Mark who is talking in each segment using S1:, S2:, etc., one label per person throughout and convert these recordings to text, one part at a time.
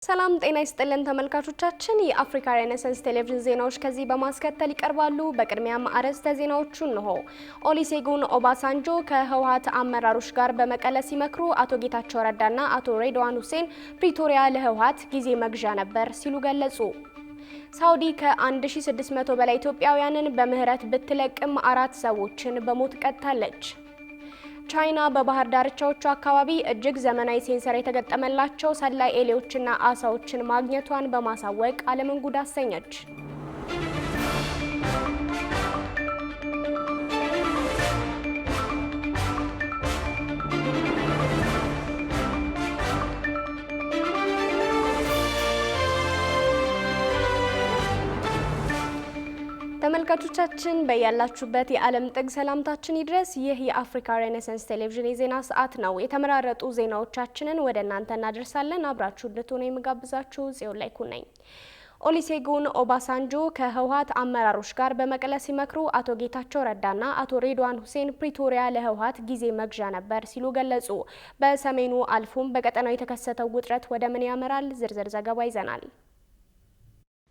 S1: ሰላም ጤና ይስጥልን ተመልካቾቻችን የአፍሪካ ሬኔሳንስ ቴሌቪዥን ዜናዎች ከዚህ በማስከተል ይቀርባሉ። በቅድሚያም አርዕስተ ዜናዎቹን ነው። ኦሉሴጉን ኦባሳንጆ ከህወሓት አመራሮች ጋር በመቀለ ሲመክሩ አቶ ጌታቸው ረዳና አቶ ሬድዋን ሁሴን ፕሪቶሪያ ለህወሓት ጊዜ መግዣ ነበር ሲሉ ገለጹ። ሳውዲ ከ1600 በላይ ኢትዮጵያውያንን በምህረት ብትለቅም 4 ሰዎችን በሞት ቀጣለች። ቻይና በባህር ዳርቻዎቹ አካባቢ እጅግ ዘመናዊ ሴንሰር የተገጠመላቸው ሰላይ ኤሊዎችና አሳዎችን ማግኘቷን በማሳወቅ ዓለምን ጉድ አሰኘች። ተመልካቾቻችን በያላችሁበት የዓለም ጥግ ሰላምታችን ይድረስ። ይህ የአፍሪካ ሬኔሳንስ ቴሌቪዥን የዜና ሰዓት ነው። የተመራረጡ ዜናዎቻችንን ወደ እናንተ እናደርሳለን። አብራችሁ እንድትሆኑ የምጋብዛችሁ ጽዮን ላይኩ ነኝ። ኦሉሴጉን ኦባሳንጆ ከህወሓት አመራሮች ጋር በመቀለ ሲመክሩ አቶ ጌታቸው ረዳና አቶ ሬድዋን ሁሴን ፕሪቶሪያ ለህወሓት ጊዜ መግዣ ነበር ሲሉ ገለጹ። በሰሜኑ አልፎም በቀጠናው የተከሰተው ውጥረት ወደ ምን ያመራል? ዝርዝር ዘገባ ይዘናል።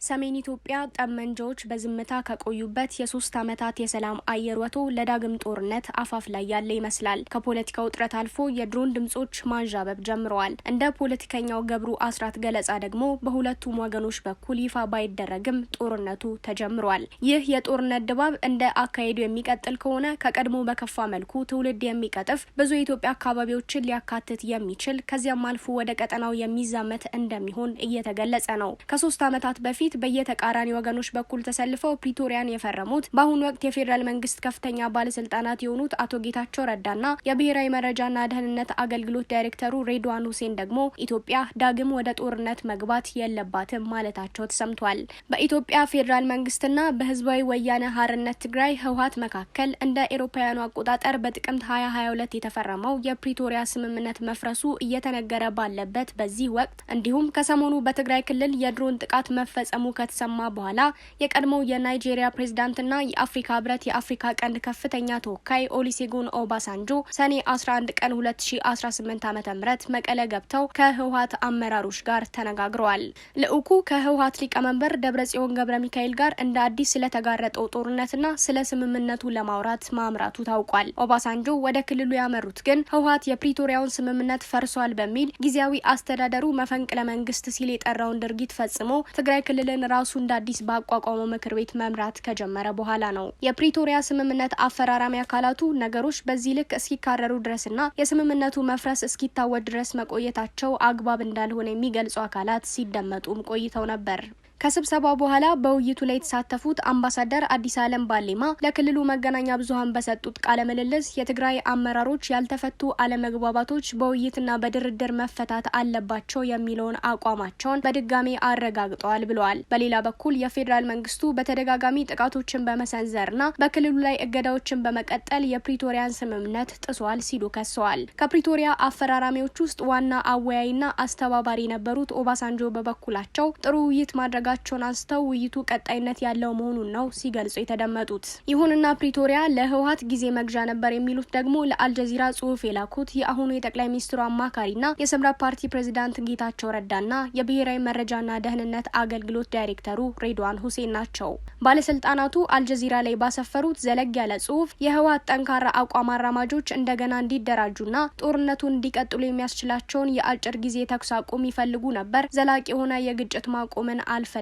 S1: ሰሜን ኢትዮጵያ ጠመንጃዎች በዝምታ ከቆዩበት የ3 ዓመታት የሰላም አየር ወጥቶ ለዳግም ጦርነት አፋፍ ላይ ያለ ይመስላል። ከፖለቲካው ውጥረት አልፎ የድሮን ድምጾች ማንዣበብ ጀምረዋል። እንደ ፖለቲከኛው ገብሩ አስራት ገለጻ ደግሞ በሁለቱም ወገኖች በኩል ይፋ ባይደረግም ጦርነቱ ተጀምሯል። ይህ የጦርነት ድባብ እንደ አካሄዱ የሚቀጥል ከሆነ ከቀድሞ በከፋ መልኩ ትውልድ የሚቀጥፍ ብዙ የኢትዮጵያ አካባቢዎችን ሊያካትት የሚችል ከዚያም አልፎ ወደ ቀጠናው የሚዛመት እንደሚሆን እየተገለጸ ነው። ከ3 ዓመታት በፊት በየተቃራኒ ወገኖች በኩል ተሰልፈው ፕሪቶሪያን የፈረሙት በአሁኑ ወቅት የፌዴራል መንግስት ከፍተኛ ባለስልጣናት የሆኑት አቶ ጌታቸው ረዳና የብሔራዊ መረጃና ደህንነት አገልግሎት ዳይሬክተሩ ሬድዋን ሁሴን ደግሞ ኢትዮጵያ ዳግም ወደ ጦርነት መግባት የለባትም ማለታቸው ተሰምቷል። በኢትዮጵያ ፌዴራል መንግስትና በህዝባዊ ወያነ ሓርነት ትግራይ ህወሓት መካከል እንደ ኤሮፓውያኑ አቆጣጠር በጥቅምት 2022 የተፈረመው የፕሪቶሪያ ስምምነት መፍረሱ እየተነገረ ባለበት በዚህ ወቅት እንዲሁም ከሰሞኑ በትግራይ ክልል የድሮን ጥቃት መፈጸሙ ከተሰማ በኋላ የቀድሞው የናይጄሪያ ፕሬዝዳንትና የአፍሪካ ህብረት የአፍሪካ ቀንድ ከፍተኛ ተወካይ ኦሉሴጉን ኦባሳንጆ ሰኔ 11 ቀን 2018 ዓ.ም መቀለ ገብተው ከህወሓት አመራሮች ጋር ተነጋግረዋል። ልዑኩ ከህወሓት ሊቀመንበር ደብረጽዮን ገብረ ሚካኤል ጋር እንደ አዲስ ስለተጋረጠው ጦርነትና ስለ ስምምነቱ ለማውራት ማምራቱ ታውቋል። ኦባሳንጆ ወደ ክልሉ ያመሩት ግን ህወሓት የፕሪቶሪያውን ስምምነት ፈርሷል በሚል ጊዜያዊ አስተዳደሩ መፈንቅለ መንግስት ሲል የጠራውን ድርጊት ፈጽሞ ትግራይ ክልል ራሱ እንደ አዲስ ባቋቋመው ምክር ቤት መምራት ከጀመረ በኋላ ነው። የፕሪቶሪያ ስምምነት አፈራራሚ አካላቱ ነገሮች በዚህ ልክ እስኪካረሩ ድረስና የስምምነቱ መፍረስ እስኪታወጅ ድረስ መቆየታቸው አግባብ እንዳልሆነ የሚገልጹ አካላት ሲደመጡም ቆይተው ነበር። ከስብሰባው በኋላ በውይይቱ ላይ የተሳተፉት አምባሳደር አዲስ አለም ባሌማ ለክልሉ መገናኛ ብዙሃን በሰጡት ቃለ ምልልስ የትግራይ አመራሮች ያልተፈቱ አለመግባባቶች በውይይትና በድርድር መፈታት አለባቸው የሚለውን አቋማቸውን በድጋሚ አረጋግጠዋል ብለዋል። በሌላ በኩል የፌዴራል መንግስቱ በተደጋጋሚ ጥቃቶችን በመሰንዘርና በክልሉ ላይ እገዳዎችን በመቀጠል የፕሪቶሪያን ስምምነት ጥሷል ሲሉ ከሰዋል። ከፕሪቶሪያ አፈራራሚዎች ውስጥ ዋና አወያይና አስተባባሪ የነበሩት ኦባሳንጆ በበኩላቸው ጥሩ ውይይት ማድረግ ቸውን አንስተው ውይይቱ ቀጣይነት ያለው መሆኑን ነው ሲገልጹ የተደመጡት። ይሁንና ፕሪቶሪያ ለህወሓት ጊዜ መግዣ ነበር የሚሉት ደግሞ ለአልጀዚራ ጽሑፍ የላኩት የአሁኑ የጠቅላይ ሚኒስትሩ አማካሪና የስምረት ፓርቲ ፕሬዝዳንት ጌታቸው ረዳና የብሔራዊ መረጃና ደህንነት አገልግሎት ዳይሬክተሩ ሬድዋን ሁሴን ናቸው። ባለስልጣናቱ አልጀዚራ ላይ ባሰፈሩት ዘለግ ያለ ጽሑፍ የህወሓት ጠንካራ አቋም አራማጆች እንደገና እንዲደራጁና ጦርነቱን እንዲቀጥሉ የሚያስችላቸውን የአጭር ጊዜ ተኩስ አቁም ይፈልጉ ነበር፣ ዘላቂ የሆነ የግጭት ማቆምን አልፈለጉም፣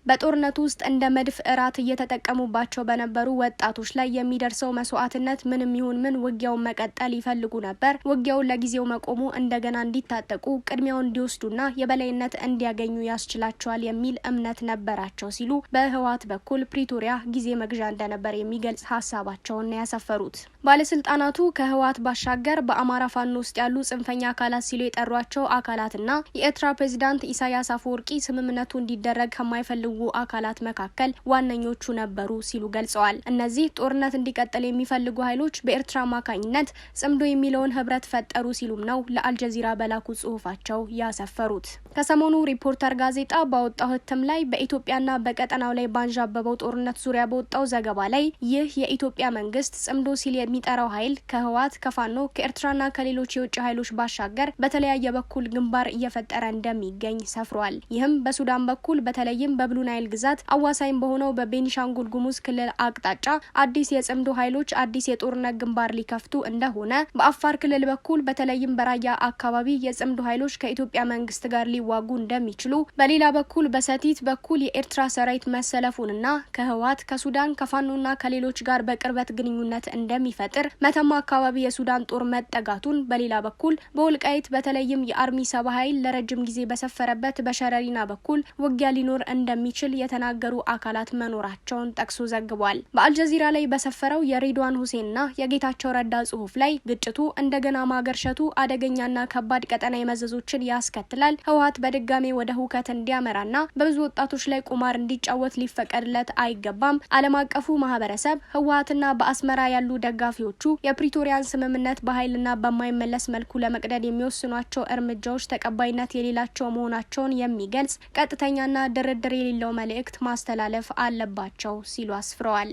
S1: በጦርነቱ ውስጥ እንደ መድፍ እራት እየተጠቀሙባቸው በነበሩ ወጣቶች ላይ የሚደርሰው መስዋዕትነት ምንም ይሁን ምን ውጊያውን መቀጠል ይፈልጉ ነበር፣ ውጊያውን ለጊዜው መቆሙ እንደገና እንዲታጠቁ ቅድሚያውን እንዲወስዱና የበላይነት እንዲያገኙ ያስችላቸዋል የሚል እምነት ነበራቸው ሲሉ በህወሓት በኩል ፕሪቶሪያ ጊዜ መግዣ እንደነበር የሚገልጽ ሀሳባቸውን ያሰፈሩት። ባለስልጣናቱ ከህወሓት ባሻገር በአማራ ፋኖ ውስጥ ያሉ ጽንፈኛ አካላት ሲሉ የጠሯቸው አካላትና የኤርትራ ፕሬዝዳንት ኢሳያስ አፈወርቂ ስምምነቱ እንዲደረግ ከማይፈልጉ አካላት መካከል ዋነኞቹ ነበሩ ሲሉ ገልጸዋል። እነዚህ ጦርነት እንዲቀጥል የሚፈልጉ ኃይሎች በኤርትራ አማካኝነት ጽምዶ የሚለውን ህብረት ፈጠሩ ሲሉም ነው ለአልጀዚራ በላኩ ጽሁፋቸው ያሰፈሩት። ከሰሞኑ ሪፖርተር ጋዜጣ ባወጣው ህትም ላይ በኢትዮጵያና በቀጠናው ላይ ባንዣበበው ጦርነት ዙሪያ በወጣው ዘገባ ላይ ይህ የኢትዮጵያ መንግስት ጽምዶ ሲል የሚጠራው ኃይል ከህወሓት፣ ከፋኖ፣ ከኤርትራና ከሌሎች የውጭ ኃይሎች ባሻገር በተለያየ በኩል ግንባር እየፈጠረ እንደሚገኝ ሰፍሯል። ይህም በሱዳን በኩል በተለይም በብሉ ናይል ግዛት አዋሳኝ በሆነው በቤኒሻንጉል ጉሙዝ ክልል አቅጣጫ አዲስ የጽምዶ ኃይሎች አዲስ የጦርነት ግንባር ሊከፍቱ እንደሆነ፣ በአፋር ክልል በኩል በተለይም በራያ አካባቢ የጽምዶ ኃይሎች ከኢትዮጵያ መንግስት ጋር ሊዋጉ እንደሚችሉ፣ በሌላ በኩል በሰቲት በኩል የኤርትራ ሰራዊት መሰለፉንና ከህወሓት፣ ከሱዳን፣ ከፋኖና ከሌሎች ጋር በቅርበት ግንኙነት እንደሚፈጥር፣ መተማ አካባቢ የሱዳን ጦር መጠጋቱን፣ በሌላ በኩል በወልቃይት በተለይም የአርሚ ሰባ ኃይል ለረጅም ጊዜ በሰፈረበት በሸረሪና በኩል ውጊያ ሊኖር እንደሚችል የተናገሩ አካላት መኖራቸውን ጠቅሶ ዘግቧል። በአልጀዚራ ላይ በሰፈረው የሬድዋን ሁሴንና የጌታቸው ረዳ ጽሁፍ ላይ ግጭቱ እንደገና ማገርሸቱ አደገኛና ከባድ ቀጠና የመዘዞችን ያስከትላል፣ ህወሓት በድጋሜ ወደ ሁከት እንዲያመራና በብዙ ወጣቶች ላይ ቁማር እንዲጫወት ሊፈቀድለት አይገባም፣ ዓለም አቀፉ ማህበረሰብ ህወሓትና በአስመራ ያሉ ደጋፊዎቹ የፕሪቶሪያን ስምምነት በኃይልና በማይመለስ መልኩ ለመቅደድ የሚወስኗቸው እርምጃዎች ተቀባይነት የሌላቸው መሆናቸውን የሚገልጽ ቀጥተኛና ድርድር የሌለው መልእክት ማስተላለፍ አለባቸው ሲሉ አስፍረዋል።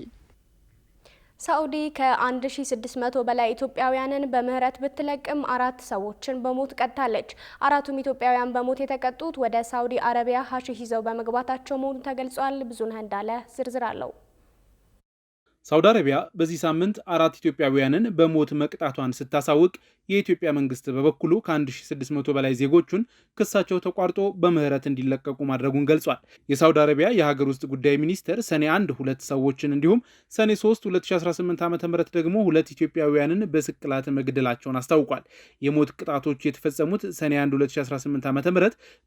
S1: ሳኡዲ ከ1600 በላይ ኢትዮጵያውያንን በምህረት ብትለቅም 4 ሰዎችን በሞት ቀጣለች። 4ቱም ኢትዮጵያውያን በሞት የተቀጡት ወደ ሳኡዲ አረቢያ ሐሺሽ ይዘው በመግባታቸው መሆኑ ተገልጿል። ብዙነህ እንዳለ ዝርዝር አለው።
S2: ሳውዲ አረቢያ በዚህ ሳምንት 4 ኢትዮጵያውያንን በሞት መቅጣቷን ስታሳውቅ የኢትዮጵያ መንግስት በበኩሉ ከ1600 በላይ ዜጎቹን ክሳቸው ተቋርጦ በምህረት እንዲለቀቁ ማድረጉን ገልጿል። የሳውዲ አረቢያ የሀገር ውስጥ ጉዳይ ሚኒስቴር ሰኔ 1 2 ሰዎችን እንዲሁም ሰኔ 3 2018 ዓ.ም ደግሞ 2 ኢትዮጵያውያንን በስቅላት መግደላቸውን አስታውቋል። የሞት ቅጣቶች የተፈጸሙት ሰኔ 1 2018 ዓ.ም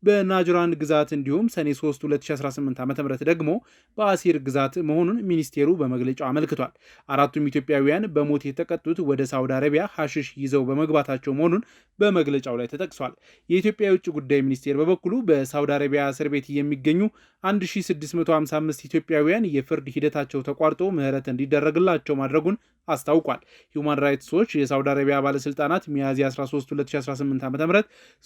S2: በናጅራን ግዛት እንዲሁም ሰኔ 3 2018 ዓ.ም ደግሞ በአሲር ግዛት መሆኑን ሚኒስቴሩ በመግለጫው አመልክቷል። 4ቱም ኢትዮጵያውያን በሞት የተቀጡት ወደ ሳውዲ አረቢያ ሐሺሽ ይዘው በመግባታቸው መሆኑን በመግለጫው ላይ ተጠቅሷል። የኢትዮጵያ የውጭ ጉዳይ ሚኒስቴር በበኩሉ በሳውዲ አረቢያ እስር ቤት የሚገኙ 1655 ኢትዮጵያውያን የፍርድ ሂደታቸው ተቋርጦ ምህረት እንዲደረግላቸው ማድረጉን አስታውቋል። ሁማን ራይትስ ዎች የሳውዲ አረቢያ ባለስልጣናት ሚያዝያ 13 2018 ዓ.ም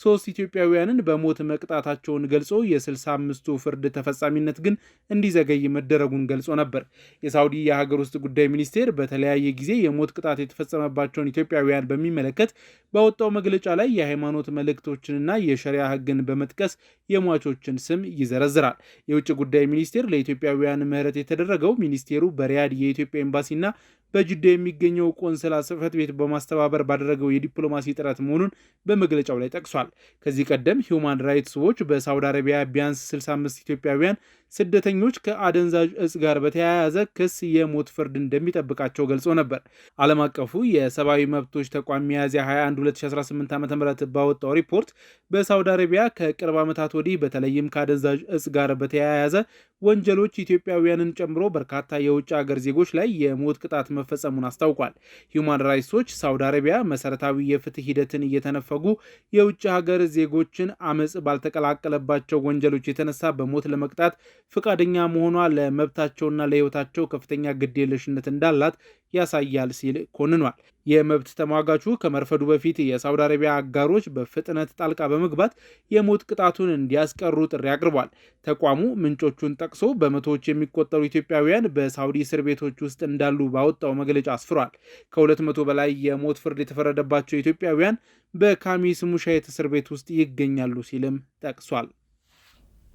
S2: 3 ኢትዮጵያውያንን በሞት መቅጣታቸውን ገልጾ የ65ቱ ፍርድ ተፈጻሚነት ግን እንዲዘገይ መደረጉን ገልጾ ነበር። የሳውዲ የሀገር ውስጥ ጉዳይ ሚኒስቴር በተለያየ ጊዜ የሞት ቅጣት የተፈጸመባቸውን ኢትዮጵያውያን በሚመለከት ባወጣው መግለጫ ላይ የሃይማኖት መልእክቶችንና የሸሪያ ሕግን በመጥቀስ የሟቾችን ስም ይዘረዝራል። የውጭ ጉዳይ ሚኒስቴር ለኢትዮጵያውያን ምህረት የተደረገው ሚኒስቴሩ በሪያድ የኢትዮጵያ ኤምባሲና በጅዳ የሚገኘው ቆንስላ ጽሕፈት ቤት በማስተባበር ባደረገው የዲፕሎማሲ ጥረት መሆኑን በመግለጫው ላይ ጠቅሷል። ከዚህ ቀደም ሁማን ራይትስ ዎች በሳውዲ አረቢያ ቢያንስ 65 ኢትዮጵያውያን ስደተኞች ከአደንዛዥ እጽ ጋር በተያያዘ ክስ የሞት ፍርድ እንደሚጠብቃቸው ገልጾ ነበር። ዓለም አቀፉ የሰብአዊ መብቶች ተቋም ሚያዝያ 21 2018 ዓ.ም ባወጣው ሪፖርት በሳውዲ አረቢያ ከቅርብ ዓመታት ወዲህ በተለይም ከአደንዛዥ እጽ ጋር በተያያዘ ወንጀሎች ኢትዮጵያውያንን ጨምሮ በርካታ የውጭ ሀገር ዜጎች ላይ የሞት ቅጣት መፈጸሙን አስታውቋል። ሁማን ራይትስ ዎች ሳውዲ አረቢያ መሰረታዊ የፍትህ ሂደትን እየተነፈጉ የውጭ ሀገር ዜጎችን አመጽ ባልተቀላቀለባቸው ወንጀሎች የተነሳ በሞት ለመቅጣት ፍቃደኛ መሆኗ ለመብታቸውና ለሕይወታቸው ከፍተኛ ግዴለሽነት እንዳላት ያሳያል ሲል ኮንኗል። የመብት ተሟጋቹ ከመርፈዱ በፊት የሳውዲ አረቢያ አጋሮች በፍጥነት ጣልቃ በመግባት የሞት ቅጣቱን እንዲያስቀሩ ጥሪ አቅርቧል። ተቋሙ ምንጮቹን ጠቅሶ በመቶዎች የሚቆጠሩ ኢትዮጵያውያን በሳውዲ እስር ቤቶች ውስጥ እንዳሉ ባወጣው መግለጫ አስፍሯል። ከ200 በላይ የሞት ፍርድ የተፈረደባቸው ኢትዮጵያውያን በካሚስ ሙሻይት እስር ቤት ውስጥ ይገኛሉ ሲልም ጠቅሷል።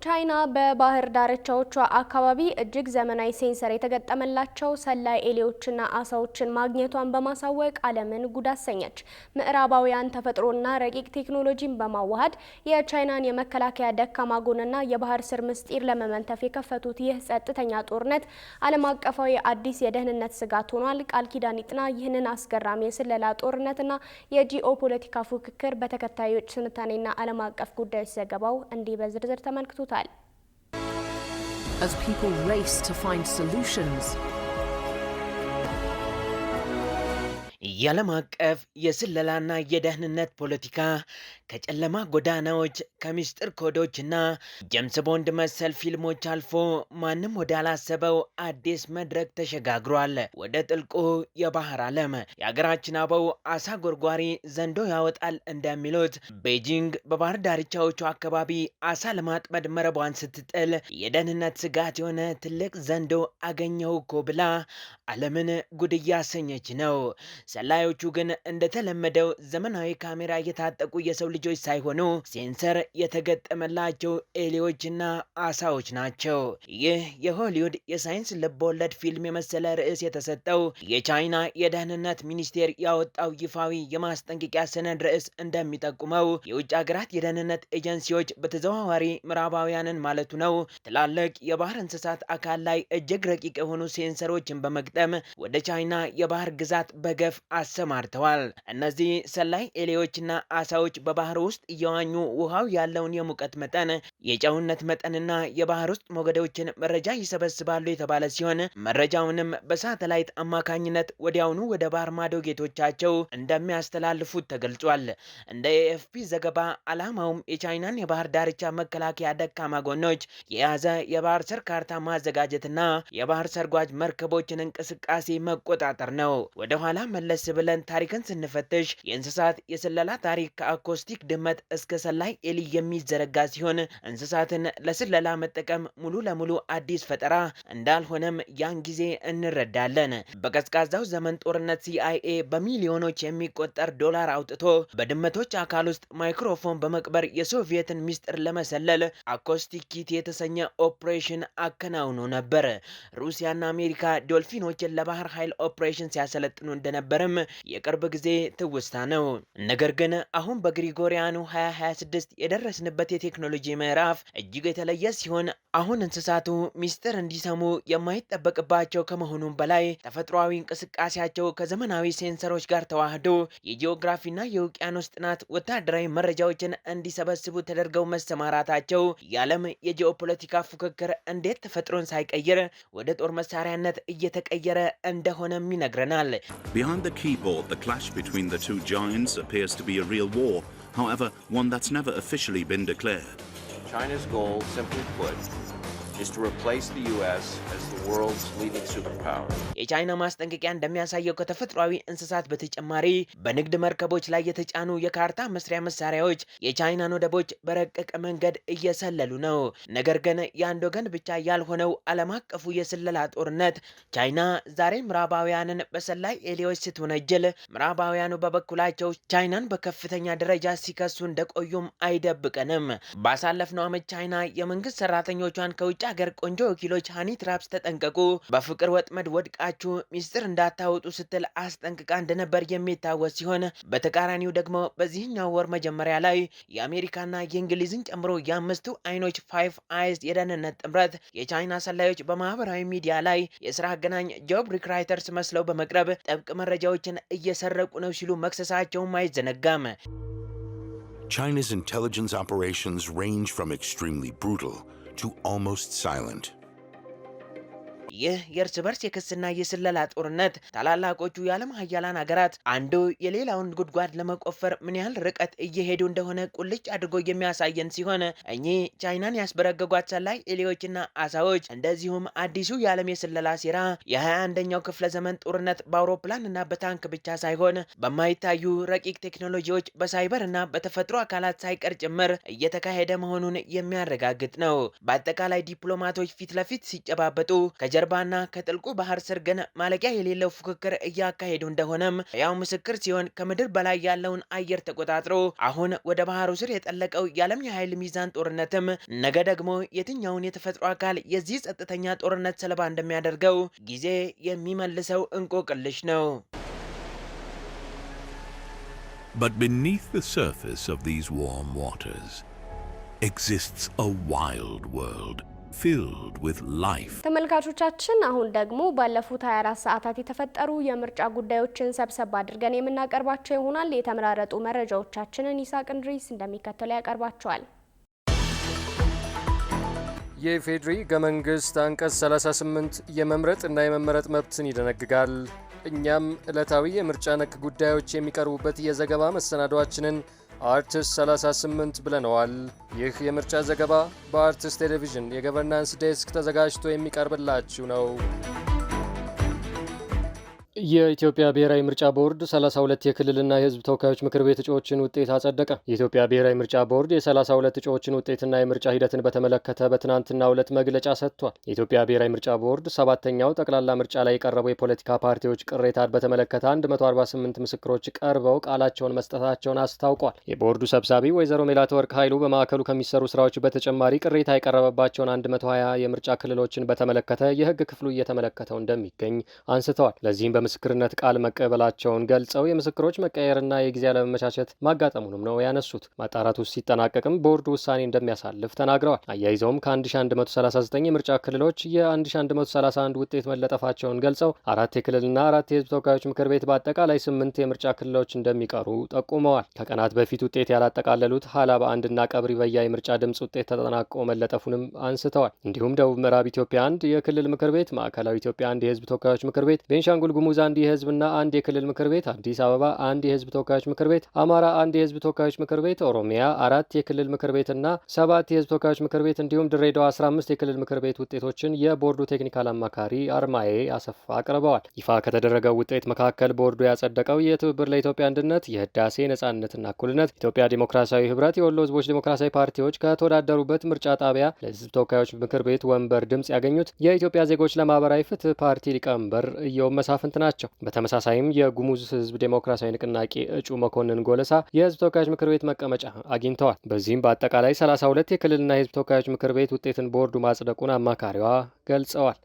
S1: ቻይና በባህር ዳርቻዎቿ አካባቢ እጅግ ዘመናዊ ሴንሰር የተገጠመላቸው ሰላይ ኤሊዎችና አሳዎችን ማግኘቷን በማሳወቅ ዓለምን ጉድ አሰኘች። ምዕራባውያን ተፈጥሮና ረቂቅ ቴክኖሎጂን በማዋሃድ የቻይናን የመከላከያ ደካማ ጎንና የባህር ስር ምስጢር ለመመንተፍ የከፈቱት ይህ ጸጥተኛ ጦርነት ዓለም አቀፋዊ አዲስ የደህንነት ስጋት ሆኗል። ቃል ኪዳን ይጥና ይህንን አስገራሚ የስለላ ጦርነትና የጂኦፖለቲካ ፉክክር በተከታዮች ትንታኔና ዓለም አቀፍ ጉዳዮች ዘገባው እንዲህ በዝርዝር ተመልክቷል።
S3: As people race to find solutions, የዓለም አቀፍ የስለላና የደህንነት ፖለቲካ ከጨለማ ጎዳናዎች ከሚስጥር ኮዶችና ጄምስ ቦንድ መሰል ፊልሞች አልፎ ማንም ወዳላሰበው አዲስ መድረክ ተሸጋግሯል። ወደ ጥልቁ የባህር ዓለም። የሀገራችን አበው አሳ ጎርጓሪ ዘንዶ ያወጣል እንደሚሉት ቤጂንግ በባህር ዳርቻዎቹ አካባቢ አሳ ለማጥመድ መረቧን ስትጥል የደህንነት ስጋት የሆነ ትልቅ ዘንዶ አገኘው እኮ ብላ ዓለምን ጉድ እያሰኘች ነው። ሰላዮቹ ግን እንደተለመደው ዘመናዊ ካሜራ የታጠቁ የሰው ልጆች ሳይሆኑ ሴንሰር የተገጠመላቸው ኤሊዎችና አሳዎች ናቸው። ይህ የሆሊውድ የሳይንስ ልቦለድ ፊልም የመሰለ ርዕስ የተሰጠው የቻይና የደህንነት ሚኒስቴር ያወጣው ይፋዊ የማስጠንቀቂያ ሰነድ ርዕስ እንደሚጠቁመው የውጭ ሀገራት የደህንነት ኤጀንሲዎች በተዘዋዋሪ ምዕራባውያንን ማለቱ ነው ትላልቅ የባህር እንስሳት አካል ላይ እጅግ ረቂቅ የሆኑ ሴንሰሮችን በመግጠም ወደ ቻይና የባህር ግዛት በገፍ አሰማርተዋል። እነዚህ ሰላይ ኤሊዎችና አሳዎች በባህር ውስጥ እየዋኙ ውሃው ያለውን የሙቀት መጠን፣ የጨውነት መጠንና የባህር ውስጥ ሞገዶችን መረጃ ይሰበስባሉ የተባለ ሲሆን መረጃውንም በሳተላይት አማካኝነት ወዲያውኑ ወደ ባህር ማዶ ጌቶቻቸው እንደሚያስተላልፉት ተገልጿል። እንደ ኤኤፍፒ ዘገባ ዓላማውም የቻይናን የባህር ዳርቻ መከላከያ ደካማ ጎኖች የያዘ የባህር ሰር ካርታ ማዘጋጀትና የባህር ሰርጓጅ መርከቦችን እንቅስቃሴ መቆጣጠር ነው። ወደ ኋላ መለስ ብለን ታሪክን ስንፈትሽ የእንስሳት የስለላ ታሪክ ከአኮስቲክ ድመት እስከ ሰላይ ኤሊ የሚዘረጋ ሲሆን እንስሳትን ለስለላ መጠቀም ሙሉ ለሙሉ አዲስ ፈጠራ እንዳልሆነም ያን ጊዜ እንረዳለን። በቀዝቃዛው ዘመን ጦርነት ሲአይኤ በሚሊዮኖች የሚቆጠር ዶላር አውጥቶ በድመቶች አካል ውስጥ ማይክሮፎን በመቅበር የሶቪየትን ሚስጥር ለመሰለል አኮስቲክ ኪት የተሰኘ ኦፕሬሽን አከናውኖ ነበር። ሩሲያና አሜሪካ ዶልፊኖችን ለባህር ኃይል ኦፕሬሽን ሲያሰለጥኑ እንደነበርም የቅርብ ጊዜ ትውስታ ነው። ነገር ግን አሁን በግሪጎሪያኑ 2026 የደረስንበት የቴክኖሎጂ ምዕራፍ እጅግ የተለየ ሲሆን አሁን እንስሳቱ ሚስጥር እንዲሰሙ የማይጠበቅባቸው ከመሆኑም በላይ ተፈጥሯዊ እንቅስቃሴያቸው ከዘመናዊ ሴንሰሮች ጋር ተዋህዶ የጂኦግራፊና የውቅያኖስ ጥናት ወታደራዊ መረጃዎችን እንዲሰበስቡ ተደርገው መሰማራታቸው የዓለም የጂኦፖለቲካ ፉክክር እንዴት ተፈጥሮን ሳይቀይር ወደ ጦር መሳሪያነት እየተቀየረ እንደሆነም ይነግረናል።
S4: Behind the keyboard, the clash between the two giants appears to be a real war, however, one that's never officially been declared.
S5: China's goal, simply put, is to replace the US as the world's leading superpower.
S3: የቻይና ማስጠንቀቂያ እንደሚያሳየው ከተፈጥሯዊ እንስሳት በተጨማሪ በንግድ መርከቦች ላይ የተጫኑ የካርታ መስሪያ መሳሪያዎች የቻይናን ወደቦች በረቀቀ መንገድ እየሰለሉ ነው። ነገር ግን የአንድ ወገን ብቻ ያልሆነው ዓለም አቀፉ የስለላ ጦርነት ቻይና ዛሬ ምዕራባውያንን በሰላይ ኤሊዎች ስትወነጅል፣ ምዕራባውያኑ በበኩላቸው ቻይናን በከፍተኛ ደረጃ ሲከሱ እንደቆዩም አይደብቀንም። ባሳለፍነው ዓመት ቻይና የመንግስት ሰራተኞቿን ከውጭ ሀገር ቆንጆ ወኪሎች ሃኒ ትራፕስ ተጠንቀቁ፣ በፍቅር ወጥመድ ወድቃችሁ ሚስጥር እንዳታወጡ ስትል አስጠንቅቃ እንደነበር የሚታወስ ሲሆን በተቃራኒው ደግሞ በዚህኛው ወር መጀመሪያ ላይ የአሜሪካና የእንግሊዝን ጨምሮ የአምስቱ አይኖች ፋይቭ አይዝ የደህንነት ጥምረት የቻይና ሰላዮች በማህበራዊ ሚዲያ ላይ የስራ አገናኝ ጆብ ሪክራይተርስ መስለው በመቅረብ ጥብቅ መረጃዎችን እየሰረቁ ነው ሲሉ መክሰሳቸውም አይዘነጋም።
S6: China's intelligence operations range from extremely brutal to almost silent.
S3: ይህ የእርስ በርስ የክስና የስለላ ጦርነት ታላላቆቹ የዓለም ሀያላን ሀገራት አንዱ የሌላውን ጉድጓድ ለመቆፈር ምን ያህል ርቀት እየሄዱ እንደሆነ ቁልጭ አድርጎ የሚያሳየን ሲሆን እኚህ ቻይናን ያስበረገጓት ሰላይ ኤሊዎችና አሳዎች እንደዚሁም አዲሱ የዓለም የስለላ ሴራ የ21ኛው ክፍለ ዘመን ጦርነት በአውሮፕላን እና በታንክ ብቻ ሳይሆን በማይታዩ ረቂቅ ቴክኖሎጂዎች በሳይበር እና በተፈጥሮ አካላት ሳይቀር ጭምር እየተካሄደ መሆኑን የሚያረጋግጥ ነው። በአጠቃላይ ዲፕሎማቶች ፊት ለፊት ሲጨባበጡ ከጀርባና ከጥልቁ ባህር ስር ግን ማለቂያ የሌለው ፉክክር እያካሄዱ እንደሆነም ያው ምስክር ሲሆን ከምድር በላይ ያለውን አየር ተቆጣጥሮ አሁን ወደ ባህሩ ስር የጠለቀው የዓለም የኃይል ሚዛን ጦርነትም ነገ ደግሞ የትኛውን የተፈጥሮ አካል የዚህ ጸጥተኛ ጦርነት ሰለባ እንደሚያደርገው ጊዜ የሚመልሰው እንቆቅልሽ ነው።
S6: But beneath the surface of these warm waters exists a wild world filled with life.
S1: ተመልካቾቻችን አሁን ደግሞ ባለፉት 24 ሰዓታት የተፈጠሩ የምርጫ ጉዳዮችን ሰብሰብ አድርገን የምናቀርባቸው ይሆናል። የተመራረጡ መረጃዎቻችንን ይሳቅ እንድሪስ እንደሚከተለው ያቀርባቸዋል።
S7: የኢፌዴሪ ሕገ መንግሥት አንቀጽ 38 የመምረጥ እና የመመረጥ መብትን ይደነግጋል። እኛም ዕለታዊ የምርጫ ነክ ጉዳዮች የሚቀርቡበት የዘገባ መሰናዷችንን አርትስ 38 ብለነዋል። ይህ የምርጫ ዘገባ በአርትስ ቴሌቪዥን የገቨርናንስ ዴስክ ተዘጋጅቶ የሚቀርብላችሁ ነው። የኢትዮጵያ ብሔራዊ ምርጫ ቦርድ 32 የክልልና የሕዝብ ተወካዮች ምክር ቤት እጩዎችን ውጤት አጸደቀ። የኢትዮጵያ ብሔራዊ ምርጫ ቦርድ የ32 እጩዎችን ውጤትና የምርጫ ሂደትን በተመለከተ በትናንትናው ዕለት መግለጫ ሰጥቷል። የኢትዮጵያ ብሔራዊ ምርጫ ቦርድ ሰባተኛው ጠቅላላ ምርጫ ላይ የቀረቡ የፖለቲካ ፓርቲዎች ቅሬታን በተመለከተ 148 ምስክሮች ቀርበው ቃላቸውን መስጠታቸውን አስታውቋል። የቦርዱ ሰብሳቢ ወይዘሮ ሜላትወርቅ ኃይሉ በማዕከሉ ከሚሰሩ ስራዎች በተጨማሪ ቅሬታ የቀረበባቸውን 120 የምርጫ ክልሎችን በተመለከተ የሕግ ክፍሉ እየተመለከተው እንደሚገኝ አንስተዋል። ለዚህም ምስክርነት ቃል መቀበላቸውን ገልጸው የምስክሮች መቀየርና የጊዜ አለመመቻቸት ማጋጠሙንም ነው ያነሱት። ማጣራቱ ሲጠናቀቅም ቦርዱ ውሳኔ እንደሚያሳልፍ ተናግረዋል። አያይዘውም ከ1139 የምርጫ ክልሎች የ1131 ውጤት መለጠፋቸውን ገልጸው 4 የክልልና 4 የህዝብ ተወካዮች ምክር ቤት በአጠቃላይ 8 የምርጫ ክልሎች እንደሚቀሩ ጠቁመዋል። ከቀናት በፊት ውጤት ያላጠቃለሉት ሀላባ አንድና ቀብሪ በያ የምርጫ ድምፅ ውጤት ተጠናቅቆ መለጠፉንም አንስተዋል። እንዲሁም ደቡብ ምዕራብ ኢትዮጵያ አንድ የክልል ምክር ቤት፣ ማዕከላዊ ኢትዮጵያ አንድ የህዝብ ተወካዮች ምክር ቤት፣ ቤንሻንጉል ጉሙዝ አንድ የህዝብና አንድ የክልል ምክር ቤት፣ አዲስ አበባ አንድ የህዝብ ተወካዮች ምክር ቤት፣ አማራ አንድ የህዝብ ተወካዮች ምክር ቤት፣ ኦሮሚያ 4 የክልል ምክር ቤትና 7 የህዝብ ተወካዮች ምክር ቤት እንዲሁም ድሬዳዋ 15 የክልል ምክር ቤት ውጤቶችን የቦርዱ ቴክኒካል አማካሪ አርማዬ አሰፋ አቅርበዋል። ይፋ ከተደረገው ውጤት መካከል ቦርዱ ያጸደቀው የትብብር ለኢትዮጵያ አንድነት፣ የህዳሴ ነጻነትና እኩልነት፣ ኢትዮጵያ ዲሞክራሲያዊ ህብረት፣ የወሎ ህዝቦች ዲሞክራሲያዊ ፓርቲዎች ከተወዳደሩበት ምርጫ ጣቢያ ለህዝብ ተወካዮች ምክር ቤት ወንበር ድምጽ ያገኙት የኢትዮጵያ ዜጎች ለማህበራዊ ፍትህ ፓርቲ ሊቀመንበር ኢዮብ መሳፍንት ናቸው። በተመሳሳይም የጉሙዝ ህዝብ ዴሞክራሲያዊ ንቅናቄ እጩ መኮንን ጎለሳ የህዝብ ተወካዮች ምክር ቤት መቀመጫ አግኝተዋል። በዚህም በአጠቃላይ 32 የክልልና የህዝብ ተወካዮች ምክር ቤት ውጤትን ቦርዱ ማጽደቁን አማካሪዋ ገልጸዋል።